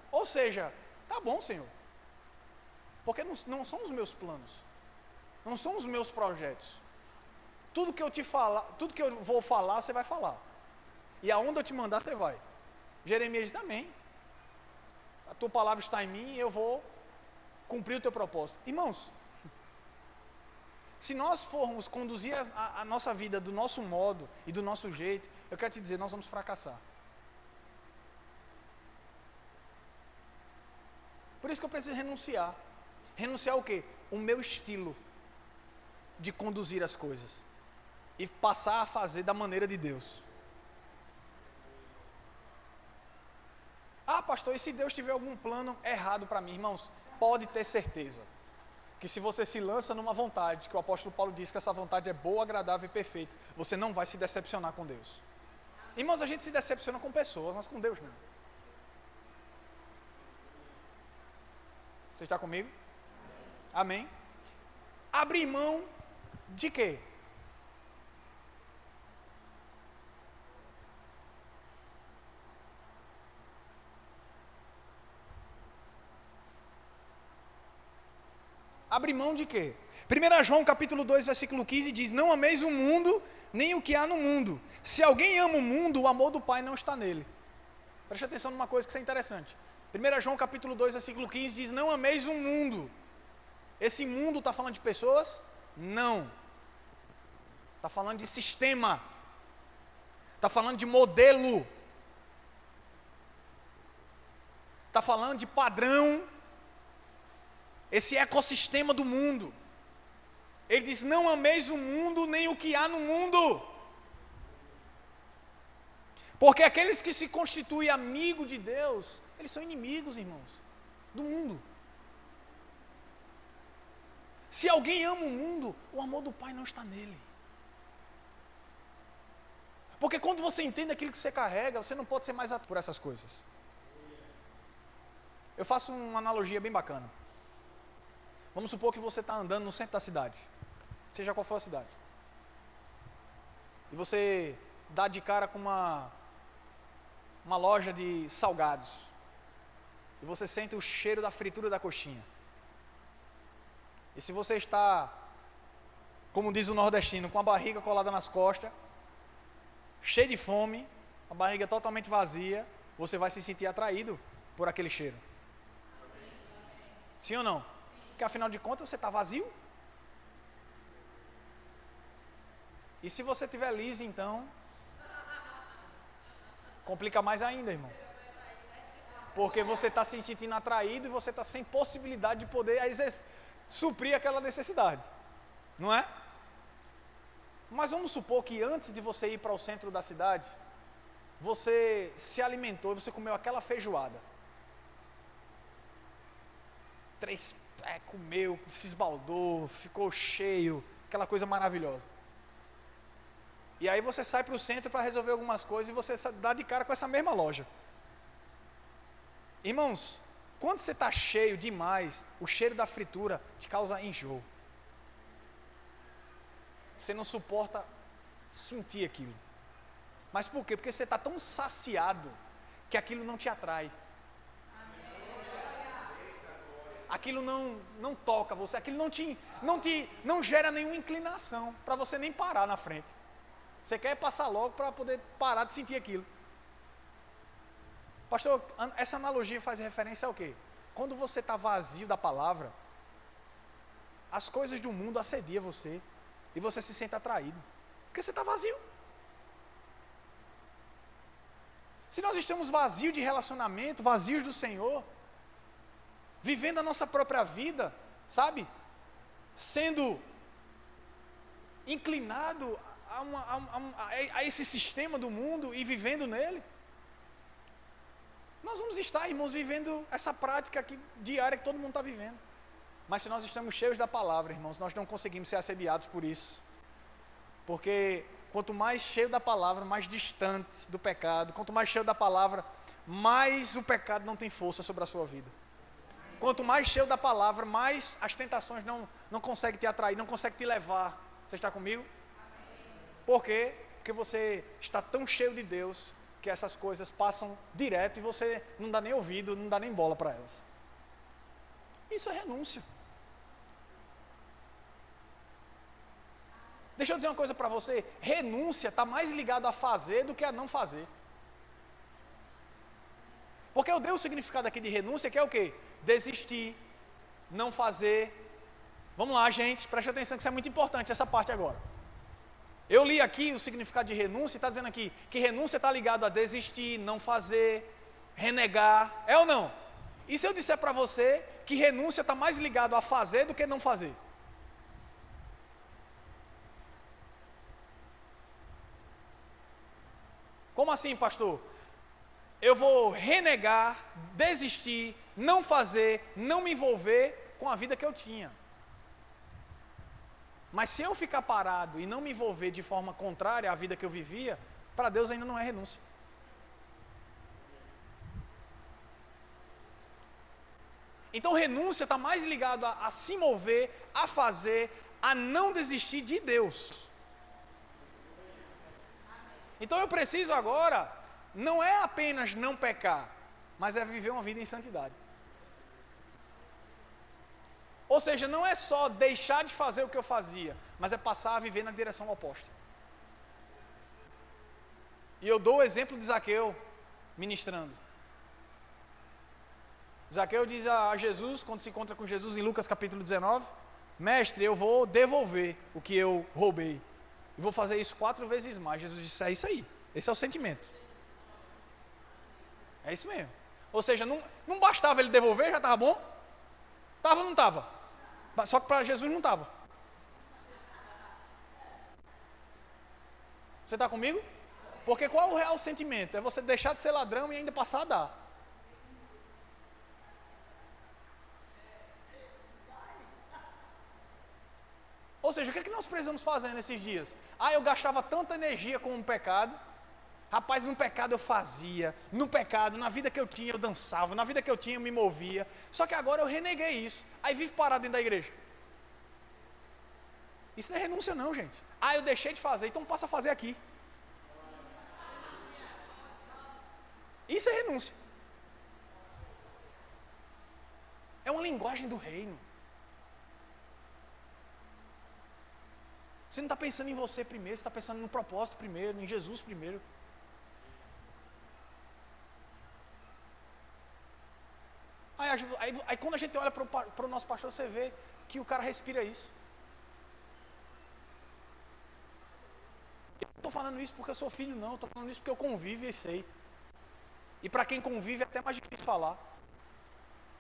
Ou seja, tá bom, Senhor, porque não são os meus planos, não são os meus projetos. Tudo que eu vou falar, você vai falar. E aonde eu te mandar, você vai. Jeremias diz, amém. A tua palavra está em mim e eu vou cumprir o teu propósito. Irmãos, se nós formos conduzir a nossa vida do nosso modo e do nosso jeito, eu quero te dizer, nós vamos fracassar. Por isso que eu preciso renunciar. Renunciar o quê? O meu estilo de conduzir as coisas. E passar a fazer da maneira de Deus. Ah, pastor, e se Deus tiver algum plano errado para mim? Irmãos, pode ter certeza que se você se lança numa vontade, que o apóstolo Paulo diz que essa vontade é boa, agradável e perfeita, você não vai se decepcionar com Deus. Irmãos, a gente se decepciona com pessoas, mas com Deus não. Você está comigo? Amém? Abrir mão de quê? Abre mão de quê? 1 João capítulo 2, versículo 15 diz, não ameis o mundo, nem o que há no mundo. Se alguém ama o mundo, o amor do Pai não está nele. Preste atenção numa coisa que é interessante. 1 João capítulo 2, versículo 15 diz, não ameis o mundo. Esse mundo está falando de pessoas? Não. Está falando de sistema. Está falando de modelo. Está falando de padrão. Esse ecossistema do mundo. Ele diz, não ameis o mundo, nem o que há no mundo. Porque aqueles que se constituem amigo de Deus, eles são inimigos, irmãos, do mundo. Se alguém ama o mundo, o amor do Pai não está nele. Porque quando você entende aquilo que você carrega, você não pode ser mais atraído por essas coisas. Eu faço uma analogia bem bacana. Vamos supor que você está andando no centro da cidade, seja qual for a cidade. E você dá de cara com uma loja de salgados. e você sente o cheiro da fritura da coxinha. E se você está, como diz o nordestino, com a barriga colada nas costas, cheio de fome, a barriga totalmente vazia, você vai se sentir atraído por aquele cheiro. Sim ou não? Porque afinal de contas você está vazio. E se você tiver liso, então, complica mais ainda, irmão. Porque você está se sentindo atraído e você está sem possibilidade de poder suprir aquela necessidade. Não é? Mas vamos supor que antes de você ir para o centro da cidade, você se alimentou e você comeu aquela feijoada. Comeu, se esbaldou, ficou cheio, aquela coisa maravilhosa. E aí você sai para o centro para resolver algumas coisas e você dá de cara com essa mesma loja. Irmãos, quando você está cheio demais, o cheiro da fritura te causa enjoo. Você não suporta sentir aquilo. Mas por quê? Porque você está tão saciado que aquilo não te atrai. Aquilo não toca você, aquilo não gera nenhuma inclinação para você nem parar na frente. Você quer passar logo para poder parar de sentir aquilo. Pastor, essa analogia faz referência ao quê? Quando você está vazio da palavra, as coisas do mundo assediam você e você se sente atraído, porque você está vazio. Se nós estamos vazios de relacionamento, vazios do Senhor, vivendo a nossa própria vida, sabe? Sendo inclinado a esse sistema do mundo e vivendo nele, nós vamos estar, irmãos, vivendo essa prática aqui, diária que todo mundo está vivendo. Mas se nós estamos cheios da palavra, irmãos, nós não conseguimos ser assediados por isso. Porque quanto mais cheio da palavra, mais distante do pecado. Quanto mais cheio da palavra, mais o pecado não tem força sobre a sua vida. Quanto mais cheio da palavra, mais as tentações não conseguem te atrair, não conseguem te levar. Você está comigo? Por quê? Porque você está tão cheio de Deus que essas coisas passam direto e você não dá nem ouvido, não dá nem bola para elas. Isso é renúncia. Deixa eu dizer uma coisa para você, renúncia está mais ligado a fazer do que a não fazer. Porque eu dei o significado aqui de renúncia, que é o quê? Desistir, não fazer. Vamos lá, gente, preste atenção que isso é muito importante, essa parte agora. Eu li aqui o significado de renúncia e está dizendo aqui que renúncia está ligado a desistir, não fazer, renegar, é ou não? E se eu disser para você que renúncia está mais ligado a fazer do que não fazer? Como assim, pastor? Eu vou renegar, desistir, não fazer, não me envolver com a vida que eu tinha. Mas se eu ficar parado e não me envolver de forma contrária à vida que eu vivia, para Deus ainda não é renúncia. Então renúncia está mais ligado a se mover, a fazer, a não desistir de Deus. Então eu preciso agora, não é apenas não pecar, mas é viver uma vida em santidade. Ou seja, não é só deixar de fazer o que eu fazia, mas é passar a viver na direção oposta. E eu dou o exemplo de Zaqueu ministrando. Zaqueu diz a Jesus, quando se encontra com Jesus em Lucas capítulo 19, mestre, eu vou devolver o que eu roubei. E vou fazer isso 4 vezes mais. Jesus disse, é isso aí, esse é o sentimento. É isso mesmo. Ou seja, não bastava ele devolver, já estava bom? Estava ou não estava? Só que para Jesus não estava. Você está comigo? Porque qual é o real sentimento? É você deixar de ser ladrão e ainda passar a dar. Ou seja, o que é que nós precisamos fazer nesses dias? Eu gastava tanta energia com um pecado. Rapaz, no pecado eu fazia, no pecado, na vida que eu tinha eu dançava, na vida que eu tinha eu me movia. Só que agora eu reneguei isso. Aí vivo parado dentro da igreja. Isso não é renúncia não, gente. Eu deixei de fazer, então passa a fazer aqui. Isso é renúncia. É uma linguagem do reino. Você não está pensando em você primeiro, você está pensando no propósito primeiro, em Jesus primeiro. Aí quando a gente olha para o nosso pastor, você vê que o cara respira isso. Eu não estou falando isso porque eu sou filho, não. Eu estou falando isso porque eu convivo e sei. E para quem convive é até mais difícil falar.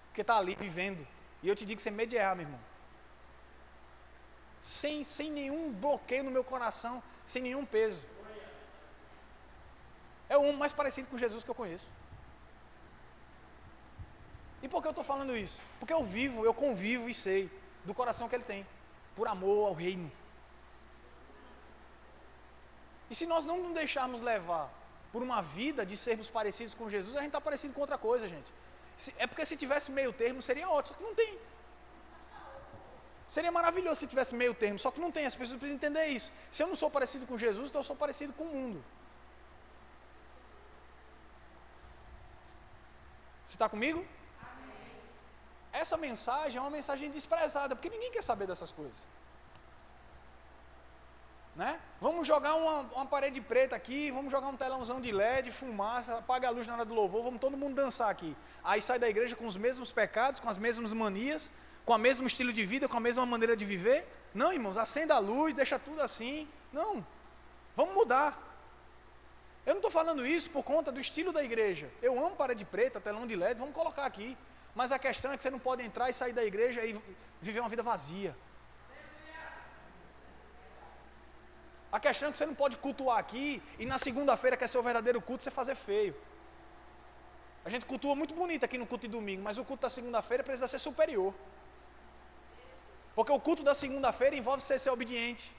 Porque está ali vivendo. E eu te digo que você medo de errar, meu irmão. Sem nenhum bloqueio no meu coração, sem nenhum peso. É o homem mais parecido com Jesus que eu conheço. E por que eu estou falando isso? Porque eu vivo, eu convivo e sei do coração que ele tem, por amor ao reino. E se nós não nos deixarmos levar por uma vida de sermos parecidos com Jesus, a gente está parecido com outra coisa, gente. É porque se tivesse meio termo seria ótimo, só que não tem. Seria maravilhoso se tivesse meio termo, só que não tem, as pessoas precisam entender isso. Se eu não sou parecido com Jesus, então eu sou parecido com o mundo. Você está comigo? Amém. Essa mensagem é uma mensagem desprezada, porque ninguém quer saber dessas coisas. Né? Vamos jogar uma parede preta aqui, vamos jogar um telãozão de LED, fumaça, apaga a luz na hora do louvor, vamos todo mundo dançar aqui. Aí sai da igreja com os mesmos pecados, com as mesmas manias, com o mesmo estilo de vida, com a mesma maneira de viver. Não, irmãos, acenda a luz, deixa tudo assim. Não, vamos mudar. Eu não estou falando isso por conta do estilo da igreja. Eu amo parede preta, telão de LED, vamos colocar aqui. Mas a questão é que você não pode entrar e sair da igreja e viver uma vida vazia. A questão é que você não pode cultuar aqui e na segunda-feira, que é seu verdadeiro culto, você fazer feio. A gente cultua muito bonito aqui no culto de domingo, mas o culto da segunda-feira precisa ser superior. Porque o culto da segunda-feira envolve você ser obediente.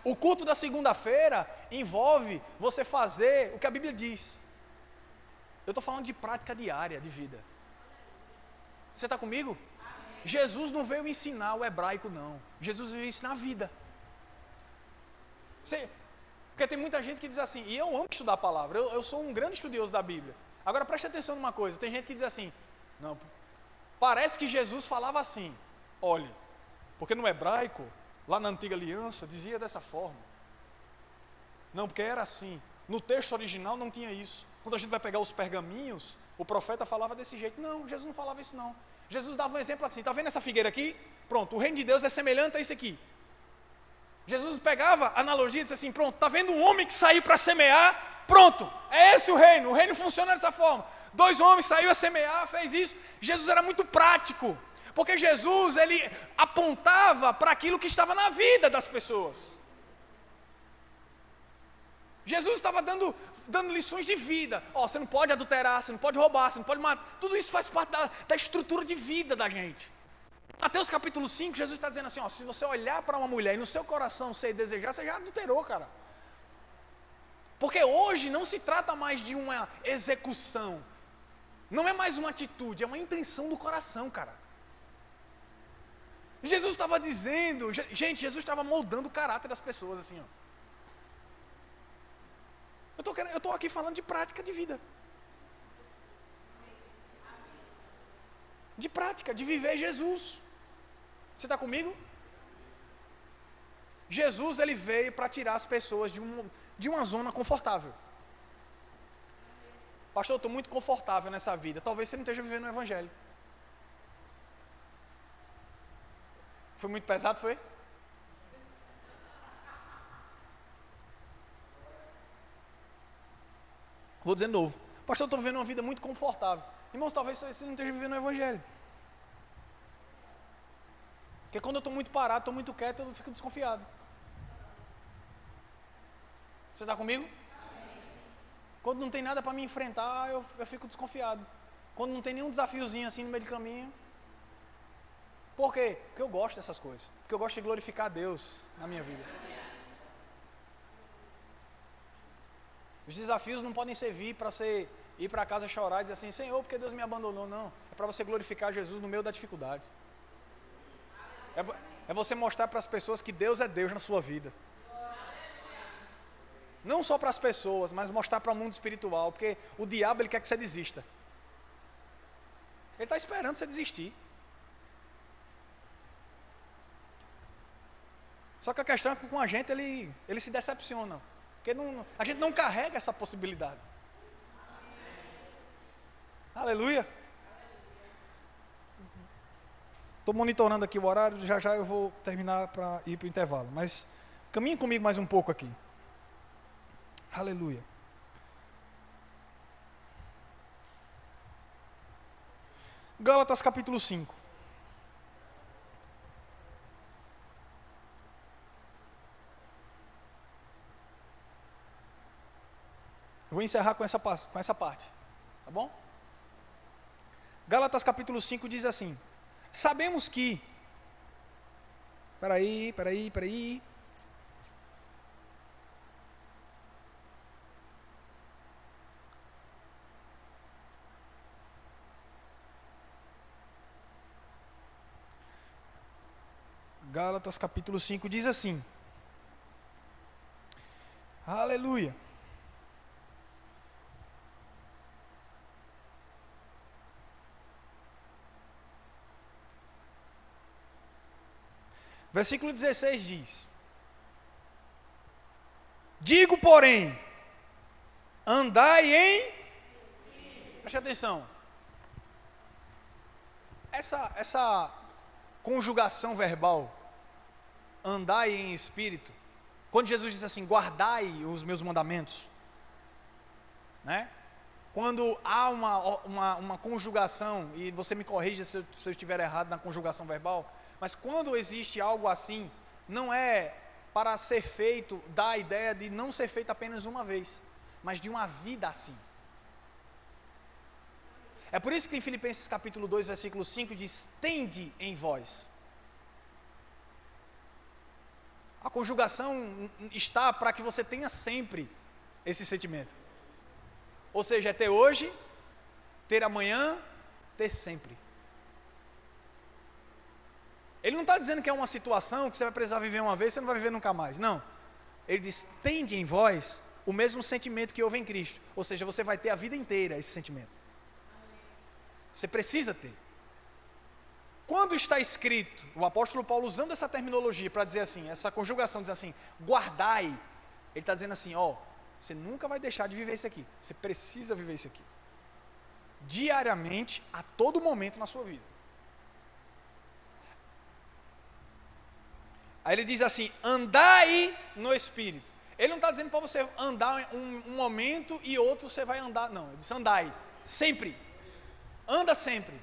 O culto da segunda-feira envolve você fazer o que a Bíblia diz. Eu estou falando de prática diária de vida. Você está comigo? Jesus não veio ensinar o hebraico, não. Jesus veio ensinar a vida. Porque tem muita gente que diz assim, e eu amo estudar a palavra, eu sou um grande estudioso da Bíblia. Agora preste atenção numa coisa, tem gente que diz assim, não, parece que Jesus falava assim, olhe, porque no hebraico, lá na antiga aliança, dizia dessa forma. Não, porque era assim. No texto original não tinha isso. Quando a gente vai pegar os pergaminhos, o profeta falava desse jeito. Não, Jesus não falava isso não. Jesus dava um exemplo assim, está vendo essa figueira aqui? Pronto, o reino de Deus é semelhante a isso aqui. Jesus pegava a analogia e disse assim, pronto, está vendo um homem que saiu para semear? Pronto, é esse o reino funciona dessa forma. 2 homens saíram a semear, fez isso. Jesus era muito prático, porque Jesus, ele apontava para aquilo que estava na vida das pessoas. Jesus estava dando lições de vida. Você não pode adulterar, você não pode roubar, você não pode matar. Tudo isso faz parte da estrutura de vida da gente. Mateus capítulo 5, Jesus está dizendo assim, se você olhar para uma mulher e no seu coração você desejar, você já adulterou, cara. Porque hoje não se trata mais de uma execução. Não é mais uma atitude, é uma intenção do coração, cara. Jesus estava dizendo, gente, Jesus estava moldando o caráter das pessoas, assim, ó. Eu estou aqui falando de prática de vida. De prática, de viver Jesus. Você está comigo? Jesus, ele veio para tirar as pessoas de uma zona confortável. Pastor, eu estou muito confortável nessa vida. Talvez você não esteja vivendo o Evangelho. Foi muito pesado, foi? Vou dizer de novo. Pastor, eu estou vivendo uma vida muito confortável. Irmãos, talvez você não esteja vivendo o Evangelho. Porque quando eu estou muito parado, estou muito quieto, eu fico desconfiado. Você está comigo? Quando não tem nada para me enfrentar, eu fico desconfiado. Quando não tem nenhum desafiozinho assim no meio do caminho. Por quê? Porque eu gosto dessas coisas. Porque eu gosto de glorificar a Deus na minha vida. Os desafios não podem servir para você ir para casa chorar e dizer assim, Senhor, porque Deus me abandonou. Não, é para você glorificar Jesus no meio da dificuldade. É você mostrar para as pessoas que Deus é Deus na sua vida. Não só para as pessoas, mas mostrar para o mundo espiritual, porque o diabo ele quer que você desista. Ele está esperando você desistir. Só que a questão é que com a gente ele se decepciona. Porque a gente não carrega essa possibilidade. Aleluia. Estou monitorando aqui o horário, já já eu vou terminar para ir para o intervalo. Mas caminhe comigo mais um pouco aqui. Aleluia. Gálatas capítulo 5. Eu vou encerrar com essa parte, tá bom? Gálatas capítulo 5 diz assim: sabemos que... Peraí. Gálatas capítulo 5 diz assim. Aleluia. Versículo 16 diz: digo, porém, andai em... Preste atenção. Essa conjugação verbal, andai em espírito, quando Jesus diz assim, guardai os meus mandamentos, né? Quando há uma conjugação, e você me corrija se eu estiver errado na conjugação verbal, mas quando existe algo assim, não é para ser feito, dá a ideia de não ser feito apenas uma vez, mas de uma vida assim. É por isso que em Filipenses capítulo 2, versículo 5 diz, tende em vós. A conjugação está para que você tenha sempre esse sentimento. Ou seja, é ter hoje, ter amanhã, ter sempre. Ele não está dizendo que é uma situação que você vai precisar viver uma vez, você não vai viver nunca mais. Não. Ele diz, tende em vós o mesmo sentimento que houve em Cristo. Ou seja, você vai ter a vida inteira esse sentimento. Você precisa ter. Quando está escrito, o apóstolo Paulo usando essa terminologia para dizer assim, essa conjugação diz assim, guardai, ele está dizendo assim, você nunca vai deixar de viver isso aqui. Você precisa viver isso aqui. Diariamente, a todo momento na sua vida. Aí ele diz assim, andai no Espírito. Ele não está dizendo para você andar um momento e outro você vai andar, não. Ele diz andai, sempre. Anda sempre.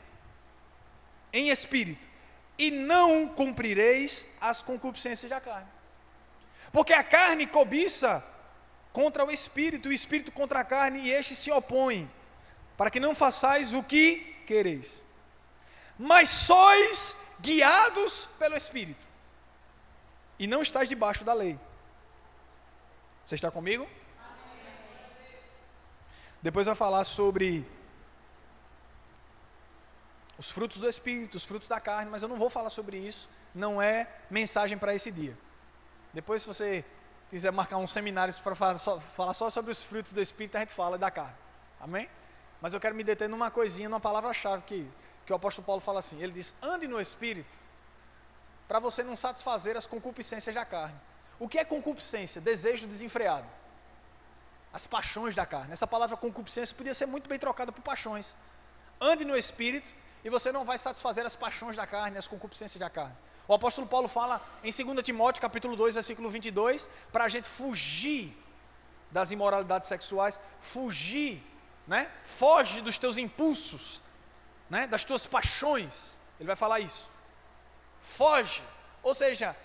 Em Espírito. E não cumprireis as concupiscências da carne. Porque a carne cobiça contra o Espírito contra a carne, e estes se opõem, para que não façais o que quereis. Mas sois guiados pelo Espírito. E não estás debaixo da lei. Você está comigo? Amém. Depois vai falar sobre os frutos do Espírito, os frutos da carne, mas eu não vou falar sobre isso, não é mensagem para esse dia. Depois, se você quiser marcar um seminário para falar só sobre os frutos do Espírito, a gente fala da carne. Amém? Mas eu quero me deter numa coisinha, numa palavra-chave que o apóstolo Paulo fala assim. Ele diz, ande no Espírito, para você não satisfazer as concupiscências da carne. O que é concupiscência? Desejo desenfreado. As paixões da carne. Essa palavra concupiscência podia ser muito bem trocada por paixões. Ande no Espírito e você não vai satisfazer as paixões da carne, as concupiscências da carne. O apóstolo Paulo fala em 2 Timóteo capítulo 2, versículo 22, para a gente fugir das imoralidades sexuais, fugir, né? Foge dos teus impulsos, né? Das tuas paixões. Ele vai falar isso. Foge, ou seja,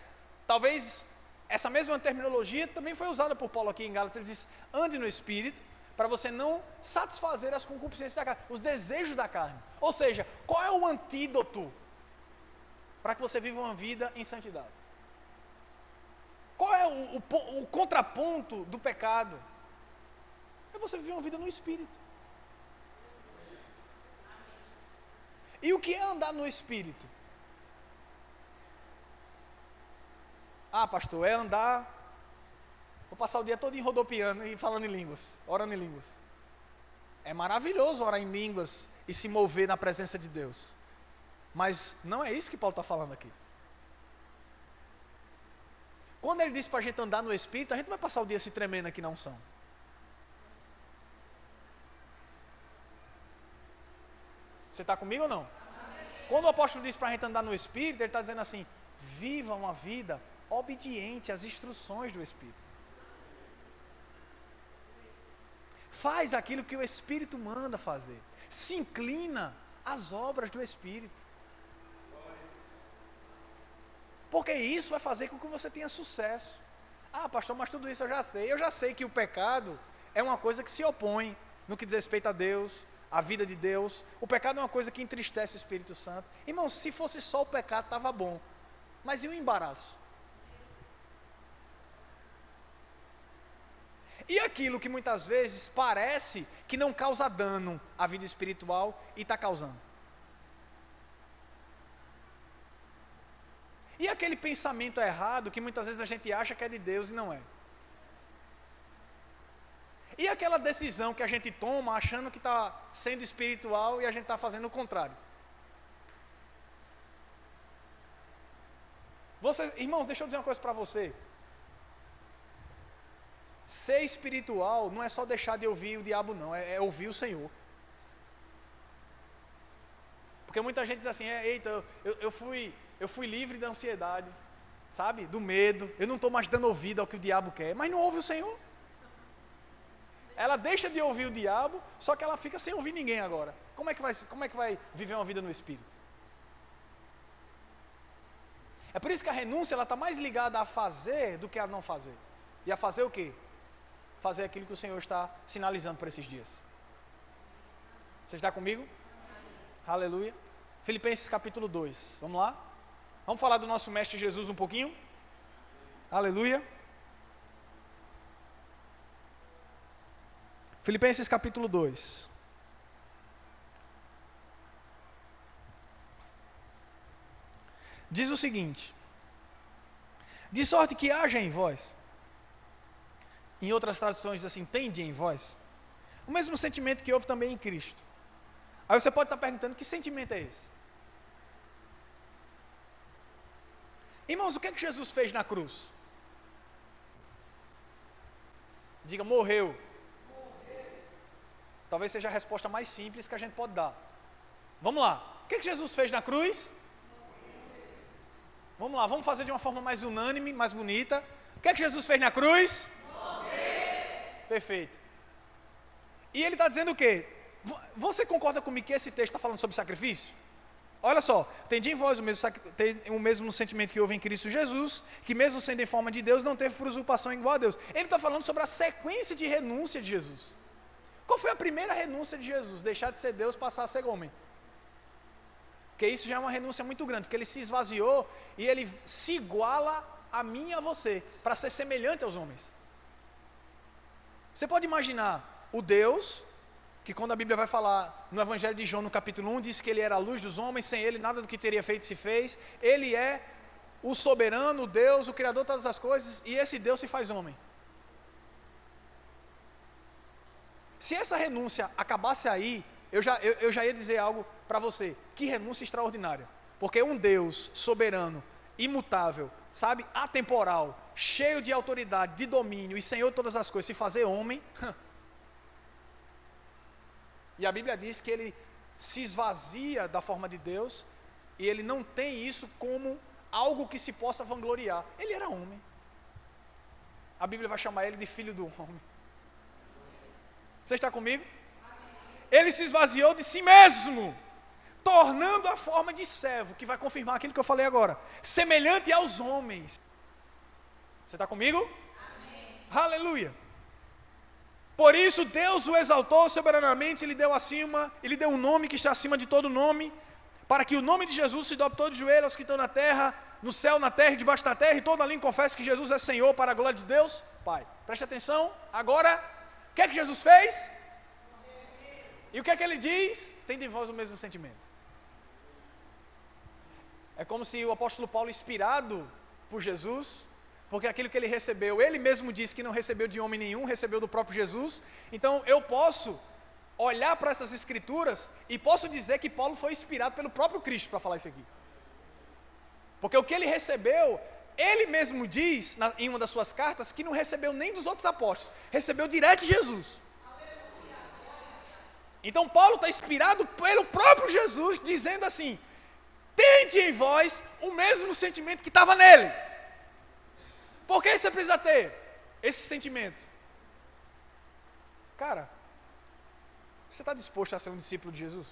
talvez essa mesma terminologia também foi usada por Paulo aqui em Gálatas. Ele diz, ande no Espírito, para você não satisfazer as concupiscências da carne, os desejos da carne. Ou seja, qual é o antídoto para que você viva uma vida em santidade? Qual é o contraponto do pecado? É você viver uma vida no Espírito. E o que é andar no Espírito? Ah, pastor, é andar, vou passar o dia todo rodopiando e falando em línguas, orando em línguas. É maravilhoso orar em línguas e se mover na presença de Deus. Mas não é isso que Paulo está falando aqui. Quando ele diz para a gente andar no Espírito, a gente vai passar o dia se tremendo aqui na unção. Você está comigo ou não? Quando o apóstolo diz para a gente andar no Espírito, ele está dizendo assim: viva uma vida obediente às instruções do Espírito. Faz aquilo que o Espírito manda fazer. Se inclina às obras do Espírito. Porque isso vai fazer com que você tenha sucesso. Ah, pastor, mas tudo isso eu já sei. Eu já sei que o pecado é uma coisa que se opõe no que diz respeito a Deus, a vida de Deus. O pecado é uma coisa que entristece o Espírito Santo. Irmãos, se fosse só o pecado, estava bom. Mas e o embaraço? E aquilo que muitas vezes parece que não causa dano à vida espiritual e está causando? E aquele pensamento errado que muitas vezes a gente acha que é de Deus e não é? E aquela decisão que a gente toma achando que está sendo espiritual e a gente está fazendo o contrário? Irmãos, deixa eu dizer uma coisa para você. Ser espiritual não é só deixar de ouvir o diabo, não, é ouvir o Senhor. Porque muita gente diz assim: eita, eu fui livre da ansiedade, sabe, do medo, eu não estou mais dando ouvido ao que o diabo quer, mas não ouve o Senhor. Ela deixa de ouvir o diabo, só que ela fica sem ouvir ninguém agora. Como é que vai viver uma vida no Espírito? É por isso que a renúncia está mais ligada a fazer do que a não fazer. E a fazer o quê? Fazer aquilo que o Senhor está sinalizando para esses dias. Você está comigo? Aleluia. Filipenses capítulo 2, vamos lá? Vamos falar do nosso Mestre Jesus um pouquinho? Aleluia. Filipenses capítulo 2. Diz o seguinte: de sorte que haja em vós, em outras traduções diz assim, tende em vós, o mesmo sentimento que houve também em Cristo. Aí você pode estar perguntando: que sentimento é esse? Irmãos, o que é que Jesus fez na cruz? Diga: morreu. Talvez seja a resposta mais simples que a gente pode dar. Vamos lá, o que é que Jesus fez na cruz? Vamos lá, vamos fazer de uma forma mais unânime, mais bonita. O que é que Jesus fez na cruz? Morrer. Perfeito. E ele está dizendo o quê? Você concorda comigo que esse texto está falando sobre sacrifício? Olha só: tende em vós o mesmo sentimento que houve em Cristo Jesus, que mesmo sendo em forma de Deus, não teve por usurpação igual a Deus. Ele está falando sobre a sequência de renúncia de Jesus. Qual foi a primeira renúncia de Jesus? Deixar de ser Deus, passar a ser homem. Porque isso já é uma renúncia muito grande, porque ele se esvaziou e ele se iguala a mim e a você, para ser semelhante aos homens. Você pode imaginar o Deus, que quando a Bíblia vai falar no Evangelho de João, no capítulo 1, diz que ele era a luz dos homens, sem ele nada do que teria feito se fez. Ele é o soberano, o Deus, o Criador de todas as coisas, e esse Deus se faz homem. Se essa renúncia acabasse aí, eu já ia dizer algo para você: que renúncia extraordinária. Porque um Deus soberano, imutável, sabe, atemporal, cheio de autoridade, de domínio e Senhor de todas as coisas, se fazer homem. E a Bíblia diz que ele se esvazia da forma de Deus, e ele não tem isso como algo que se possa vangloriar. Ele era homem. A Bíblia vai chamar ele de filho do homem. Você está comigo? Ele se esvaziou de si mesmo, tornando a forma de servo, que vai confirmar aquilo que eu falei agora, semelhante aos homens. Você está comigo? Amém. Aleluia. Por isso Deus o exaltou soberanamente, ele deu um nome que está acima de todo nome, para que o nome de Jesus se dobre todos os joelhos, aos que estão na terra, no céu, na terra e debaixo da terra, e toda língua confesse que Jesus é Senhor, para a glória de Deus Pai. Preste atenção. Agora, o que é que Jesus fez? E o que é que ele diz? Tende em vós o mesmo sentimento. É como se o apóstolo Paulo, inspirado por Jesus, porque aquilo que ele recebeu, ele mesmo disse que não recebeu de homem nenhum, recebeu do próprio Jesus. Então eu posso olhar para essas escrituras e posso dizer que Paulo foi inspirado pelo próprio Cristo para falar isso aqui. Porque o que ele recebeu, ele mesmo diz em uma das suas cartas que não recebeu nem dos outros apóstolos, recebeu direto de Jesus. Então Paulo está inspirado pelo próprio Jesus, dizendo assim: tende em vós o mesmo sentimento que estava nele. Por que você precisa ter esse sentimento? Cara, você está disposto a ser um discípulo de Jesus?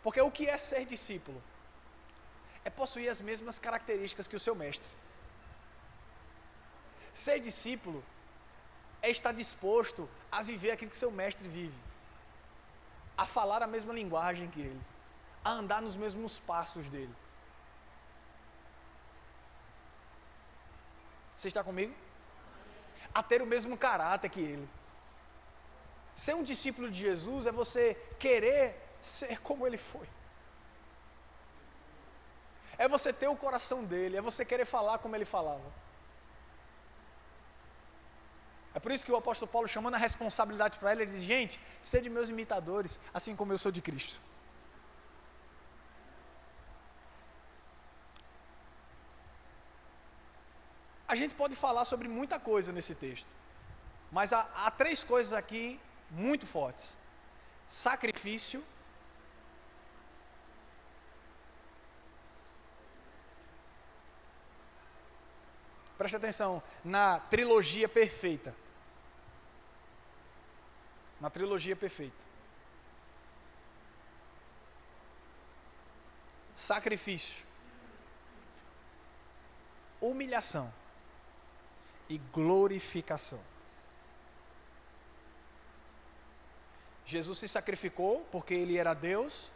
Porque o que é ser discípulo? É possuir as mesmas características que o seu mestre. Ser discípulo é estar disposto a viver aquilo que seu mestre vive, a falar a mesma linguagem que ele, a andar nos mesmos passos dele. Você está comigo? A ter o mesmo caráter que ele. Ser um discípulo de Jesus é você querer ser como ele foi. É você ter o coração dele, é você querer falar como ele falava. É por isso que o apóstolo Paulo, chamando a responsabilidade para ele diz: gente, sede meus imitadores, assim como eu sou de Cristo. A gente pode falar sobre muita coisa nesse texto, mas há três coisas aqui muito fortes: sacrifício, preste atenção na trilogia perfeita. Na trilogia perfeita. Sacrifício, humilhação e glorificação. Jesus se sacrificou porque ele era Deus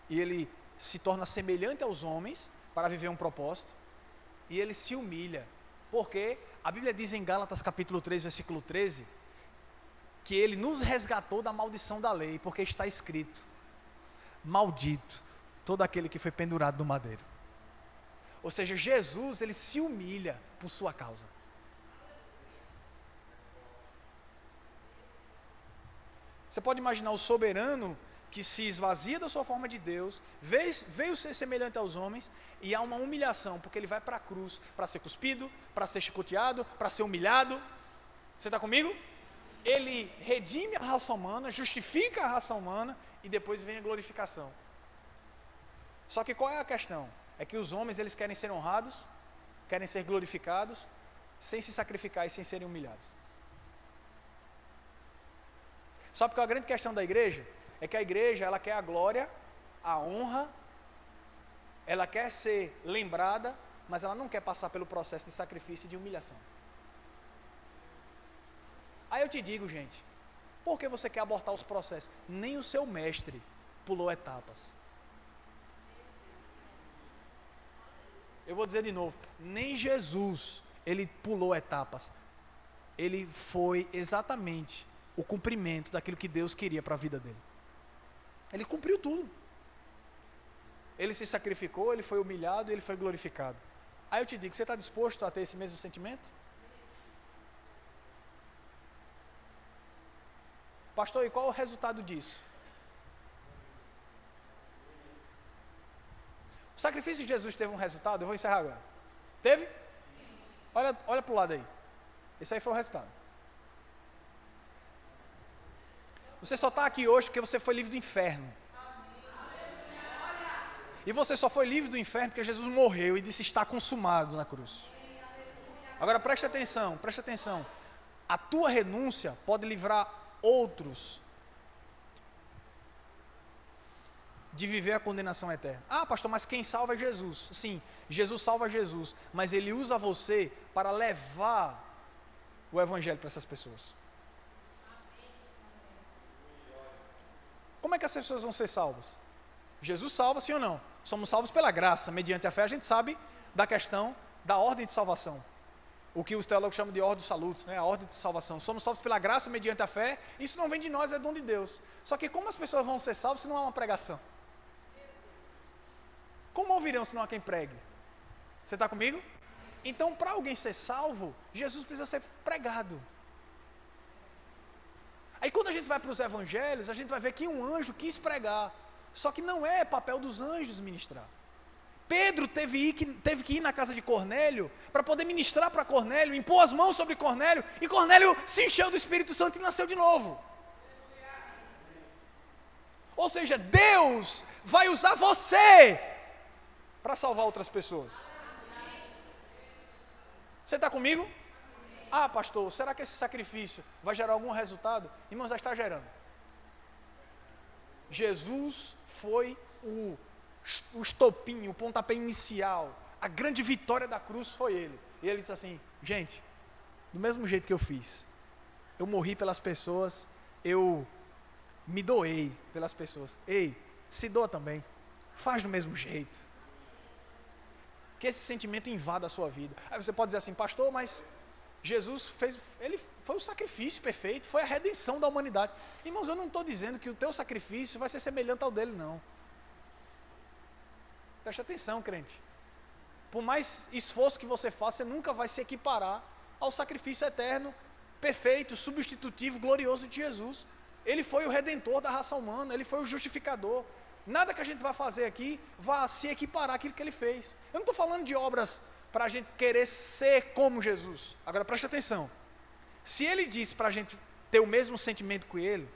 e ele se torna semelhante aos homens para viver um propósito, e ele se humilha. Porque a Bíblia diz em Gálatas capítulo 3, versículo 13, que ele nos resgatou da maldição da lei, porque está escrito: maldito todo aquele que foi pendurado no madeiro. Ou seja, Jesus, ele se humilha por sua causa. Você pode imaginar o soberano que se esvazia da sua forma de Deus, veio ser semelhante aos homens, e há uma humilhação, porque ele vai para a cruz para ser cuspido, para ser chicoteado, para ser humilhado. Você está comigo? Ele redime a raça humana, justifica a raça humana, e depois vem a glorificação. Só que qual é a questão? É que os homens, eles querem ser honrados, querem ser glorificados, sem se sacrificar e sem serem humilhados. Só porque a grande questão da igreja é que a igreja, ela quer a glória, a honra, ela quer ser lembrada, mas ela não quer passar pelo processo de sacrifício e de humilhação. Aí eu te digo, gente, por que você quer abortar os processos? Nem o seu mestre pulou etapas. Eu vou dizer de novo, nem Jesus, ele pulou etapas. Ele foi exatamente o cumprimento daquilo que Deus queria para a vida dele. Ele cumpriu tudo. Ele se sacrificou, ele foi humilhado e ele foi glorificado. Aí eu te digo, você está disposto a ter esse mesmo sentimento? Pastor, e qual é o resultado disso? O sacrifício de Jesus teve um resultado? Eu vou encerrar agora. Teve? Sim. Olha para o lado aí. Esse aí foi o resultado. Você só está aqui hoje porque você foi livre do inferno. E você só foi livre do inferno porque Jesus morreu e disse: está consumado na cruz. Agora preste atenção, preste atenção. A tua renúncia pode livrar outros de viver a condenação eterna. Ah, pastor, mas quem salva é Jesus. Sim, Jesus salva Jesus, mas ele usa você para levar o evangelho para essas pessoas. Como é que as pessoas vão ser salvas? Jesus salva, sim ou não? Somos salvos pela graça, mediante a fé. A gente sabe da questão da ordem de salvação, o que os teólogos chamam de ordem dos salutos, né? A ordem de salvação. Somos salvos pela graça, mediante a fé. Isso não vem de nós, é dom de Deus. Só que como as pessoas vão ser salvas se não há uma pregação? Como ouvirão se não há quem pregue? Você está comigo? Então, para alguém ser salvo, Jesus precisa ser pregado. Aí quando a gente vai para os evangelhos, a gente vai ver que um anjo quis pregar. Só que não é papel dos anjos ministrar. Pedro teve que ir na casa de Cornélio para poder ministrar para Cornélio, impor as mãos sobre Cornélio, e Cornélio se encheu do Espírito Santo e nasceu de novo. Ou seja, Deus vai usar você para salvar outras pessoas. Você está comigo? Ah, pastor, será que esse sacrifício vai gerar algum resultado? Irmãos, já está gerando. Jesus foi o estopim, o pontapé inicial, a grande vitória da cruz foi ele. E ele disse assim: gente, do mesmo jeito que eu fiz, eu morri pelas pessoas, eu me doei pelas pessoas. Ei, se doa também, faz do mesmo jeito. Que esse sentimento invada a sua vida. Aí você pode dizer assim: pastor, mas Jesus ele foi o sacrifício perfeito, foi a redenção da humanidade. Irmãos, eu não estou dizendo que o teu sacrifício vai ser semelhante ao dele, não. Preste atenção, crente. Por mais esforço que você faça, você nunca vai se equiparar ao sacrifício eterno, perfeito, substitutivo, glorioso de Jesus. Ele foi o redentor da raça humana, ele foi o justificador. Nada que a gente vai fazer aqui vai se equiparar àquilo que ele fez. Eu não estou falando de obras para a gente querer ser como Jesus. Agora preste atenção. Se ele disse para a gente ter o mesmo sentimento que ele,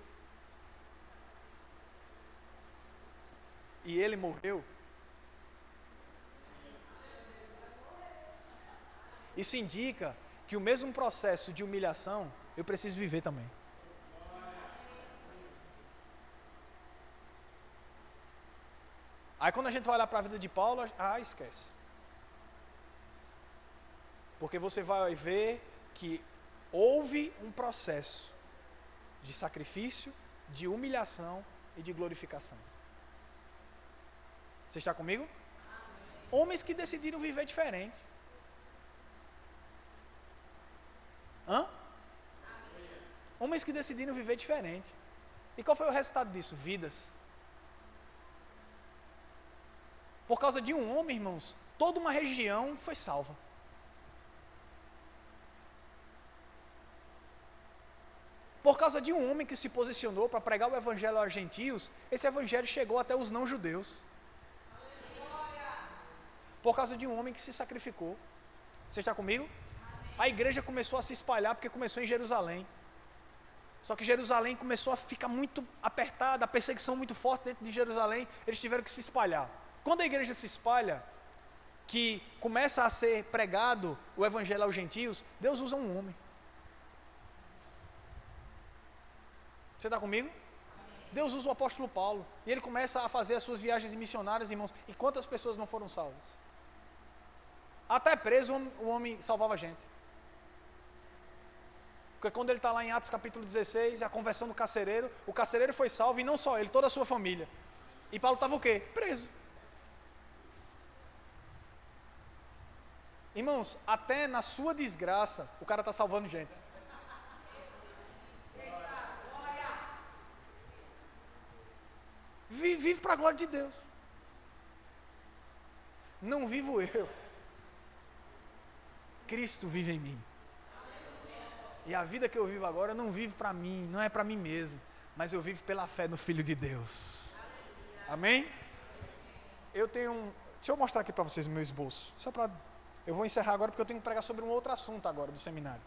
e ele morreu, isso indica que o mesmo processo de humilhação eu preciso viver também. Aí quando a gente vai olhar para a vida de Paulo, esquece. Porque você vai ver que houve um processo de sacrifício, de humilhação e de glorificação. Você está comigo? Homens que decidiram viver diferente. Homens que decidiram viver diferente. E qual foi o resultado disso? Vidas. Por causa de um homem, irmãos, toda uma região foi salva. Por causa de um homem que se posicionou para pregar o evangelho aos gentios, esse evangelho chegou até os não-judeus. Por causa de um homem que se sacrificou. Você está comigo? A igreja começou a se espalhar porque começou em Jerusalém. Só que Jerusalém começou a ficar muito apertada, a perseguição muito forte dentro de Jerusalém, eles tiveram que se espalhar. Quando a igreja se espalha, que começa a ser pregado o evangelho aos gentios, Deus usa um homem. Você está comigo? Deus usa o apóstolo Paulo, e ele começa a fazer as suas viagens missionárias, irmãos, e quantas pessoas não foram salvas? Até preso o homem salvava gente. Porque quando ele está lá em Atos capítulo 16, a conversão do carcereiro, o carcereiro foi salvo, e não só ele, toda a sua família. E Paulo estava o quê? Preso. Irmãos, até na sua desgraça, o cara está salvando gente. Vive para a glória de Deus. Não vivo eu. Cristo vive em mim. E a vida que eu vivo agora, eu não vivo para mim, não é para mim mesmo, mas eu vivo pela fé no Filho de Deus. Amém? Deixa eu mostrar aqui para vocês o meu esboço. Eu vou encerrar agora porque eu tenho que pregar sobre um outro assunto agora do seminário.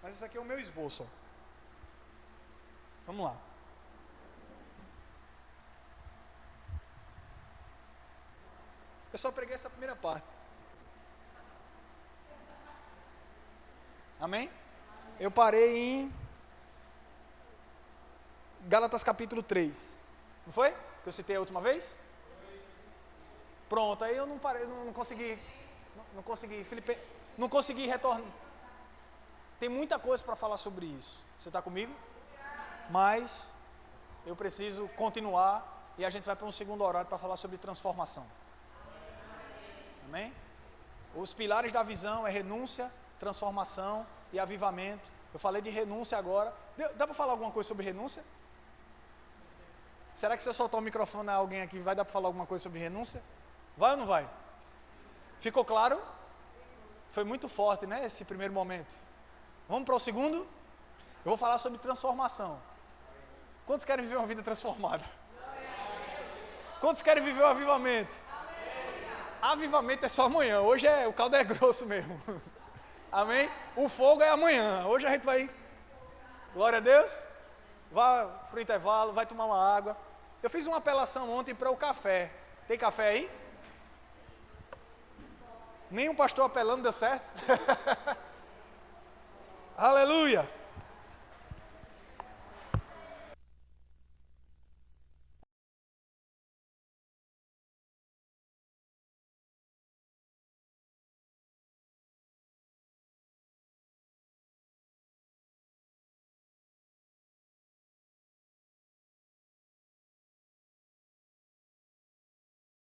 Mas esse aqui é o meu esboço. Ó. Vamos lá. Eu só preguei essa primeira parte. Amém? Eu parei em Gálatas capítulo 3. Não foi? Que eu citei a última vez? Pronto, aí eu não parei, não consegui, Felipe, não consegui retornar. Tem muita coisa para falar sobre isso. Você está comigo? Mas eu preciso continuar e a gente vai para um segundo horário para falar sobre transformação. Amém? Os pilares da visão é renúncia, transformação e avivamento. Eu falei de renúncia agora. Dá para falar alguma coisa sobre renúncia? Será que se eu soltar o microfone a alguém aqui, vai dar para falar alguma coisa sobre renúncia? Vai ou não vai? Ficou claro? Foi muito forte, né, esse primeiro momento. Vamos para o segundo? Eu vou falar sobre transformação. Quantos querem viver uma vida transformada? Quantos querem viver o avivamento? Avivamento é só amanhã, hoje o caldo é grosso mesmo. Amém? O fogo é amanhã, hoje a gente vai... Glória a Deus. Vá para o intervalo, vai tomar uma água. Eu fiz uma apelação ontem para o café. Tem café aí? Nenhum pastor apelando deu certo? Aleluia!